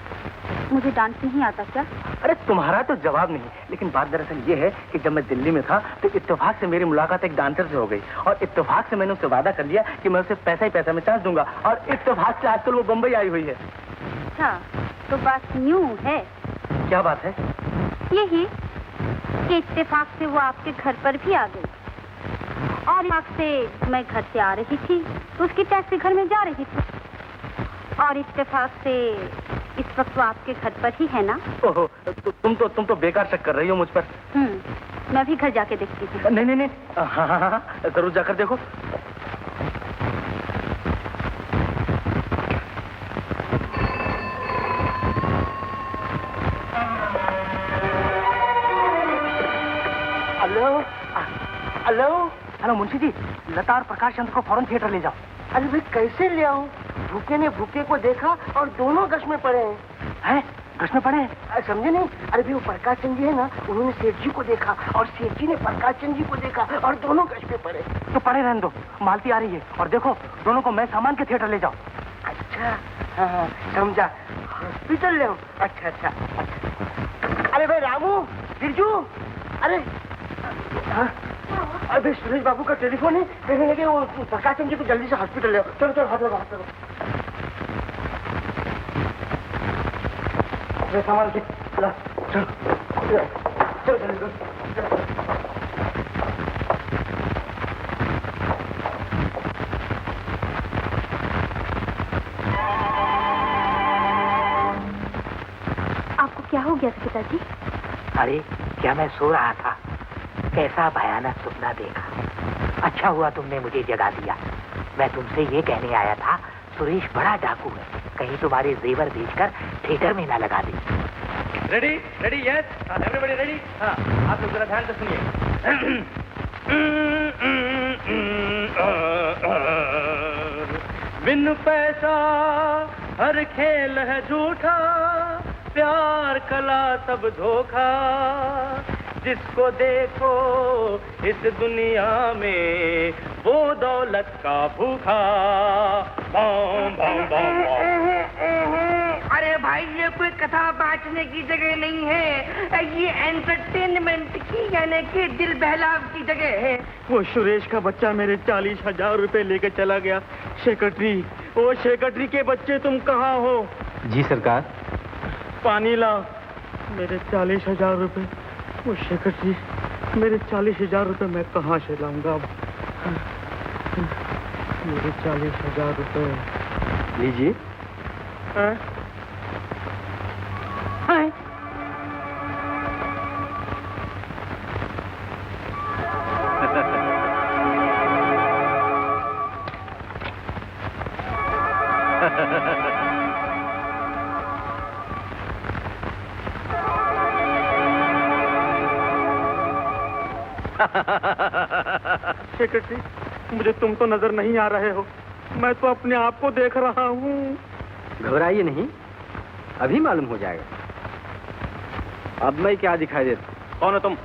[SPEAKER 2] मुझे डांस नहीं आता क्या?
[SPEAKER 5] अरे तुम्हारा तो जवाब नहीं, लेकिन बात दरअसल ये है कि जब मैं दिल्ली में था तो इत्तेफाक से मेरी मुलाकात एक डांसर से हो गई और इत्तेफाक से मैंने उससे वादा कर लिया कि मैं उसे पैसा ही पैसा में चांस दूंगा और इत्तेफाक से आजकल वो बम्बई आई हुई है।
[SPEAKER 2] अच्छा, तो बात यूं है।
[SPEAKER 5] क्या बात है?
[SPEAKER 2] यही कि इत्तेफाक से वो आपके घर पर भी आ गई और इत्तेफाक से मैं घर से आ रही थी तो उसकी टैक्सी घर में जा रही थी और इत्तेफाक से इस वक्त वो आपके घर पर ही है ना?
[SPEAKER 5] ओहो, तुम तो बेकार शक कर रही हो मुझ पर।
[SPEAKER 2] मैं भी घर जाके देखती हूँ।
[SPEAKER 5] नहीं, हाँ, जरूर जाकर देखो। हेलो मुंशी जी, लता और प्रकाश चंद्र को फौरन थिएटर ले जाओ।
[SPEAKER 9] अरे भाई कैसे ले आऊं? भूखे ने भूखे को देखा और दोनों गश में पड़े हैं।
[SPEAKER 5] गश में पड़े हैं?
[SPEAKER 9] समझे नहीं? अरे भाई वो प्रकाश चंद जी है ना, उन्होंने सेठ जी को देखा और सेठ जी ने प्रकाश चंद जी को देखा और दोनों गश में पड़े।
[SPEAKER 5] तो पड़े रहने दो, मालती आ रही है और देखो दोनों को मैं सामान के थिएटर ले जाओ।
[SPEAKER 9] अच्छा, हाँ, समझा। हॉस्पिटल ले आओ। अच्छा। अरे भाई रामू, बिरजू, अरे अरे सुरेश बाबू का टेलीफोन है, कहने लगे वो प्रकाश चंद जी को जल्दी से हॉस्पिटल ले आओ। चलो हाथ लगा, हाथ लगा। सामान के चलो जल्दी।
[SPEAKER 2] आपको क्या हो गया था पिताजी?
[SPEAKER 6] अरे क्या मैं सो रहा था, कैसा भयानक सपना देखा। अच्छा हुआ तुमने मुझे जगा दिया। मैं तुमसे ये कहने आया था, सुरेश बड़ा डाकू है, कहीं तुम्हारे जेवर बेचकर थिएटर में ना लगा दे।
[SPEAKER 1] Ready, yes, everybody ready. हाँ, आप लोग जरा ध्यान से सुनिए। बिन पैसा हर खेल है झूठा, प्यार कला सब धोखा, जिसको देखो इस दुनिया में वो दौलत का भूखा। बम बम बम बम।
[SPEAKER 6] अरे भाई ये कोई कथा बांटने की जगह नहीं है, ये एंटरटेनमेंट की यानी कि दिल बहलाव की जगह है।
[SPEAKER 1] वो सुरेश का बच्चा मेरे 40,000 रुपए लेकर चला गया। सेक्रेटरी, वो सेक्रेटरी के बच्चे तुम कहाँ हो?
[SPEAKER 5] जी सरकार।
[SPEAKER 1] पानी ला। मेरे 40,000 रुपए। वो सेक्रेटरी, मेरे 40,000 रुपए मैं कहाँ से लाऊंगा अब? मेरे 40,000 रुपए
[SPEAKER 5] लीजिए।
[SPEAKER 1] सेक्रेटरी, मुझे तुम तो नजर नहीं आ रहे हो, मैं तो अपने आप को देख रहा हूँ।
[SPEAKER 5] घबराइए नहीं, अभी मालूम हो जाएगा। अब मैं क्या दिखाई देता?
[SPEAKER 1] कौन हो तुम?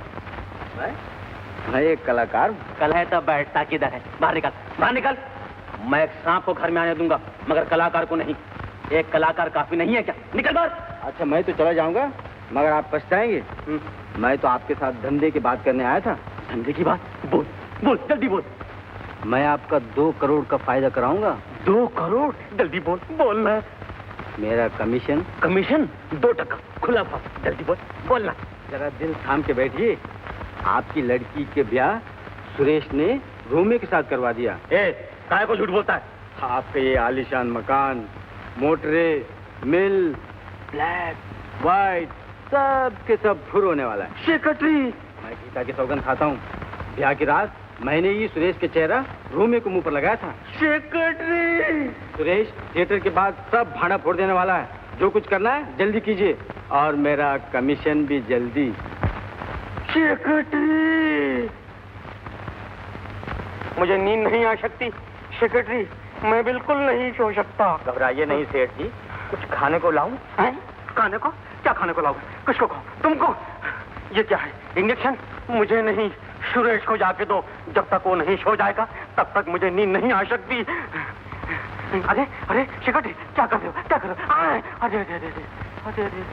[SPEAKER 7] मैं एक कलाकार हूँ।
[SPEAKER 1] कल है तब बैठता किधर है? बाहर निकल, बाहर निकल। मैं एक सांप को घर में आने दूंगा, मगर कलाकार को नहीं। एक कलाकार काफी नहीं है क्या? निकल बाहर।
[SPEAKER 7] अच्छा मैं तो चला जाऊंगा, मगर आप पछताएंगे। मैं तो आपके साथ धंधे की बात करने आया था।
[SPEAKER 1] धंधे की बात? बोल बोल, जल्दी बोल।
[SPEAKER 7] मैं आपका 2 करोड़ का फायदा कराऊंगा।
[SPEAKER 1] 2 करोड़? जल्दी बोल, बोलना।
[SPEAKER 7] मेरा कमीशन?
[SPEAKER 1] कमीशन 2% खुला भाव। जल्दी बोल, बोलना।
[SPEAKER 7] जरा दिल थाम के बैठिए। आपकी लड़की के ब्याह सुरेश ने रोमियो के साथ करवा दिया।
[SPEAKER 1] काहे को झूठ बोलता है?
[SPEAKER 7] आपके ये आलीशान मकान, मोटरे, मिल, ब्लैक, व्हाइट, सब के सब फुर होने वाला है।
[SPEAKER 1] सेक्रेटरी,
[SPEAKER 7] मैं गीता की सौगंध खाता हूँ। ब्याह की रात मैंने ही सुरेश के चेहरा रोमियो को मुंह पर लगाया था।
[SPEAKER 1] सेक्रेटरी,
[SPEAKER 7] सुरेश थिएटर के बाद सब भाड़ा फोड़ देने वाला है। जो कुछ करना है जल्दी कीजिए, और मेरा कमीशन भी जल्दी।
[SPEAKER 1] सेक्रेटरी, मुझे नींद नहीं आ सकती। सेक्रेटरी, मैं बिल्कुल नहीं सो सकता।
[SPEAKER 7] घबराइए नहीं सेठ जी, कुछ खाने को लाऊं?
[SPEAKER 1] खाने को? क्या खाने को लाओगे? किसको कहो? तुमको? ये क्या है? इंजेक्शन? मुझे नहीं, सुरेश को जाके दो। जब तक वो नहीं सो जाएगा तब तक मुझे नींद नहीं आ सकती। अरे अरे सेक्रेटरी, क्या कर रहे हो? क्या कर रहे हो? अरे अरे अरे अरे अरे अरे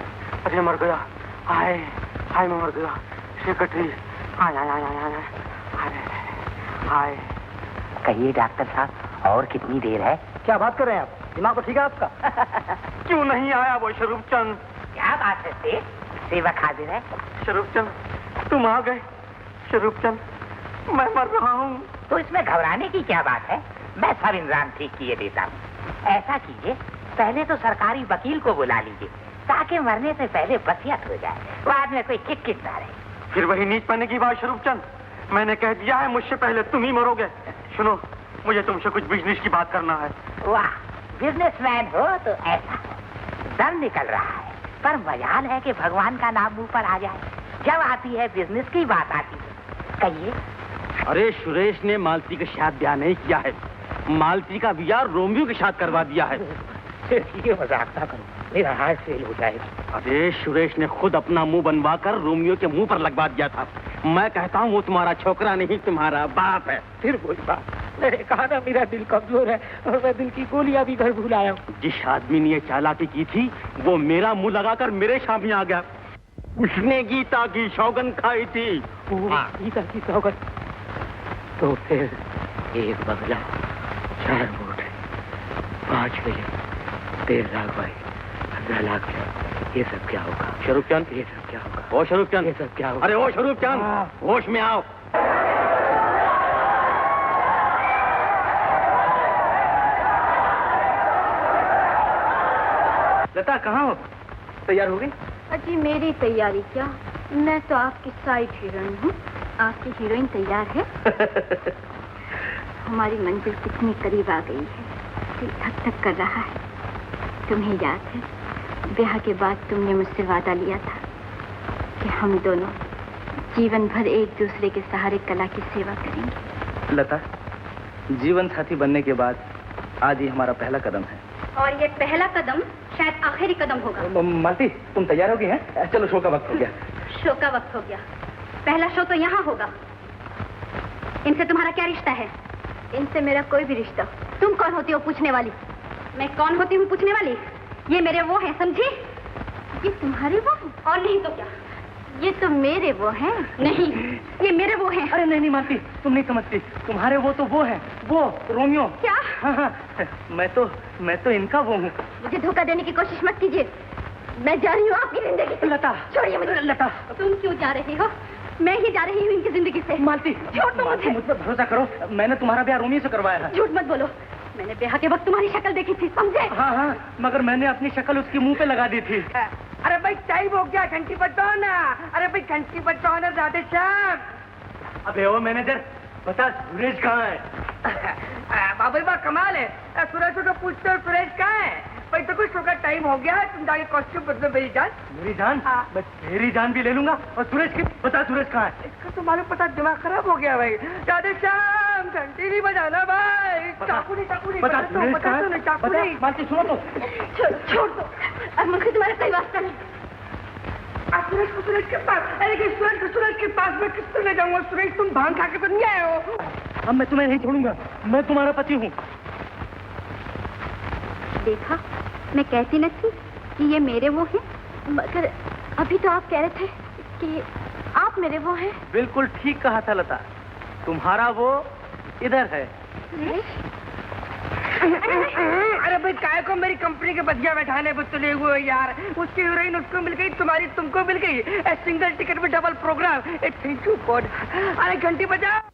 [SPEAKER 1] अरे मर गया। हाय हाय, मैं मर गया। सेक्रेटरी, हाय हाय हाय हाय हाय हाय।
[SPEAKER 6] कहिए डॉक्टर साहब, और कितनी देर है?
[SPEAKER 7] क्या बात कर रहे हैं आप? दिमाग तो ठीक है आपका?
[SPEAKER 1] क्यों नहीं आया वो स्वरूप चंद?
[SPEAKER 6] क्या बात है सेठ, सेवक हाजिर है।
[SPEAKER 1] स्वरूप चंद, तुम आ गए। स्वरूप चंद, मैं मर रहा हूँ।
[SPEAKER 6] तो इसमें घबराने की क्या बात है? मैं सब इंतजाम ठीक किए देता हूँ। ऐसा कीजिए, पहले तो सरकारी वकील को बुला लीजिए, ताकि मरने से पहले वसीयत हो जाए, बाद में कोई किट ना रहे।
[SPEAKER 1] फिर वही नीच पाने की बात। स्वरूप चंद, मैंने कह दिया है मुझसे पहले तुम ही मरोगे। सुनो, मुझे तुमसे कुछ बिजनेस की बात करना है।
[SPEAKER 6] वाह, बिजनेसमैन हो तो ऐसा हो। दम निकल रहा है, पर मजाल है कि भगवान का नाम मुंह पर आ जाए। जब आती है बिजनेस की बात आती है। कहिए।
[SPEAKER 1] अरे सुरेश ने मालती के साथ ब्याह नहीं किया है, मालती का ब्याह रोमियो के साथ करवा दिया है।
[SPEAKER 6] ये मजाक ना करो, मेरा हार्ट फेल हो जाएगा।
[SPEAKER 1] अरे सुरेश ने खुद अपना मुंह बनवा कर रोमियो के मुंह पर लगवा दिया था। मैं कहता हूँ वो तुम्हारा छोकरा नहीं, तुम्हारा बाप है।
[SPEAKER 6] फिर वही बात, मैंने कहा ना मेरा दिल कमजोर है, और मैं दिल की गोलियां भी घर भूल आया हूँ।
[SPEAKER 1] जिस आदमी ने ये चालाकी की थी वो मेरा मुंह लगाकर मेरे सामने आ गया। उसने गीता की सौगंध खाई थी।
[SPEAKER 6] गीता की सौगंध? तो फिर 1 बंगला, 4 मोटर, 5 मिलियन, 13 लाख भाई, 15 लाख, ये सब क्या होगा?
[SPEAKER 1] स्वरूप चंद,
[SPEAKER 6] ये सब क्या होगा?
[SPEAKER 1] ओ स्वरूप चंद,
[SPEAKER 6] ये सब क्या होगा?
[SPEAKER 1] अरे ओ स्वरूप चंद, होश में आओ।
[SPEAKER 7] लता कहाँ हो? तैयार हो गई?
[SPEAKER 2] अजी मेरी तैयारी क्या, मैं तो आपकी साइड हीरोइन हूँ। आपकी हीरोइन तैयार है। हमारी मंजिल कितनी करीब आ गई है, दिल धक धक कर रहा है। तुम्हें याद है, ब्याह के बाद तुमने मुझसे वादा लिया था कि हम दोनों जीवन भर एक दूसरे के सहारे कला की सेवा करेंगे।
[SPEAKER 7] लता, जीवन साथी बनने के बाद आज ही हमारा पहला कदम है।
[SPEAKER 2] और ये पहला कदम शायद आखिरी कदम होगा।
[SPEAKER 7] मालती, तुम तैयार हो गई हैं? चलो, शो का वक्त हो गया।
[SPEAKER 2] शो का वक्त हो गया? पहला शो तो यहाँ होगा। इनसे तुम्हारा क्या रिश्ता है? इनसे मेरा कोई भी रिश्ता। तुम कौन होती हो पूछने वाली? मैं कौन होती हूँ पूछने वाली? ये मेरे वो हैं, समझी? ये तुम्हारे वो हैं? और नहीं तो क्या, ये तो मेरे वो हैं। नहीं, ये मेरे वो हैं।
[SPEAKER 7] अरे नहीं मालती, तुम नहीं समझती। तुम्हारे वो तो वो है, वो रोमियो।
[SPEAKER 2] क्या?
[SPEAKER 7] हाँ, मैं तो इनका वो हूँ।
[SPEAKER 2] मुझे धोखा देने की कोशिश मत कीजिए। मैं जा रही हूँ आपकी जिंदगी से।
[SPEAKER 7] लता,
[SPEAKER 2] छोड़िए मुझे।
[SPEAKER 7] लता,
[SPEAKER 2] तुम क्यों जा रही हो? मैं ही जा रही हूँ इनकी जिंदगी से।
[SPEAKER 7] मालती,
[SPEAKER 2] छोड़ दो मुझे।
[SPEAKER 7] मुझ पर भरोसा करो, मैंने तुम्हारा ब्याह रोमियो से करवाया है।
[SPEAKER 2] झूठ मत बोलो, मैंने ब्याह के वक्त तुम्हारी शक्ल देखी थी, समझे?
[SPEAKER 7] हाँ, मगर मैंने अपनी शक्ल उसके मुंह पे लगा दी थी।
[SPEAKER 4] अरे भाई टाइम हो गया, घंटी बजाओ ना। अरे भाई घंटी बजाओ ना, राधे श्याम।
[SPEAKER 7] अबे ओ मैनेजर, बता सुरेश कहाँ है?
[SPEAKER 4] बाबा बा कमाल है, सुरेश को पूछते हो सुरेश कहाँ है? भाई तो कुछ का टाइम हो गया, तुम जाके कॉस्ट्यूम बदलो। मेरी जान,
[SPEAKER 7] मेरी जान?
[SPEAKER 4] हाँ।
[SPEAKER 7] मैं तेरी जान भी ले लूंगा। और सुरेश की बता, सुरेश कहाँ है?
[SPEAKER 4] इसका तो मालूम पता, दिमाग खराब हो गया भाई। राधे श्याम, घंटी नहीं बजाना भाई। चाकू नहीं
[SPEAKER 7] बता सुरेश कहाँ है?
[SPEAKER 4] चाकू
[SPEAKER 7] बता,
[SPEAKER 4] नहीं।
[SPEAKER 7] मालती सुनो तो।
[SPEAKER 2] छोड़ दो, अब मुझे तुम्हारा कोई वास्ता नहीं।
[SPEAKER 4] सूरज के पास, अरे सूरज के पास मैं किस तरह ले जाऊंगा? सूरज, तुम भांग खा के तो नहीं आए हो?
[SPEAKER 5] अब मैं तुम्हें नहीं छोड़ूंगा, मैं तुम्हारा पति हूँ।
[SPEAKER 2] देखा, मैं कहती न थी कि ये मेरे वो हैं, मगर अभी तो आप कह रहे थे कि आप मेरे वो हैं।
[SPEAKER 5] बिल्कुल ठीक कहा था लता, तुम्हारा वो इधर है।
[SPEAKER 4] अरे भाई, काय को मेरी कंपनी के बधिया बैठाने पर तुले हुए यार। उसकी हीरोइन उसको मिल गई, तुम्हारी तुमको मिल गई। सिंगल टिकट में double programme. Thank you God. अरे घंटी बजाओ।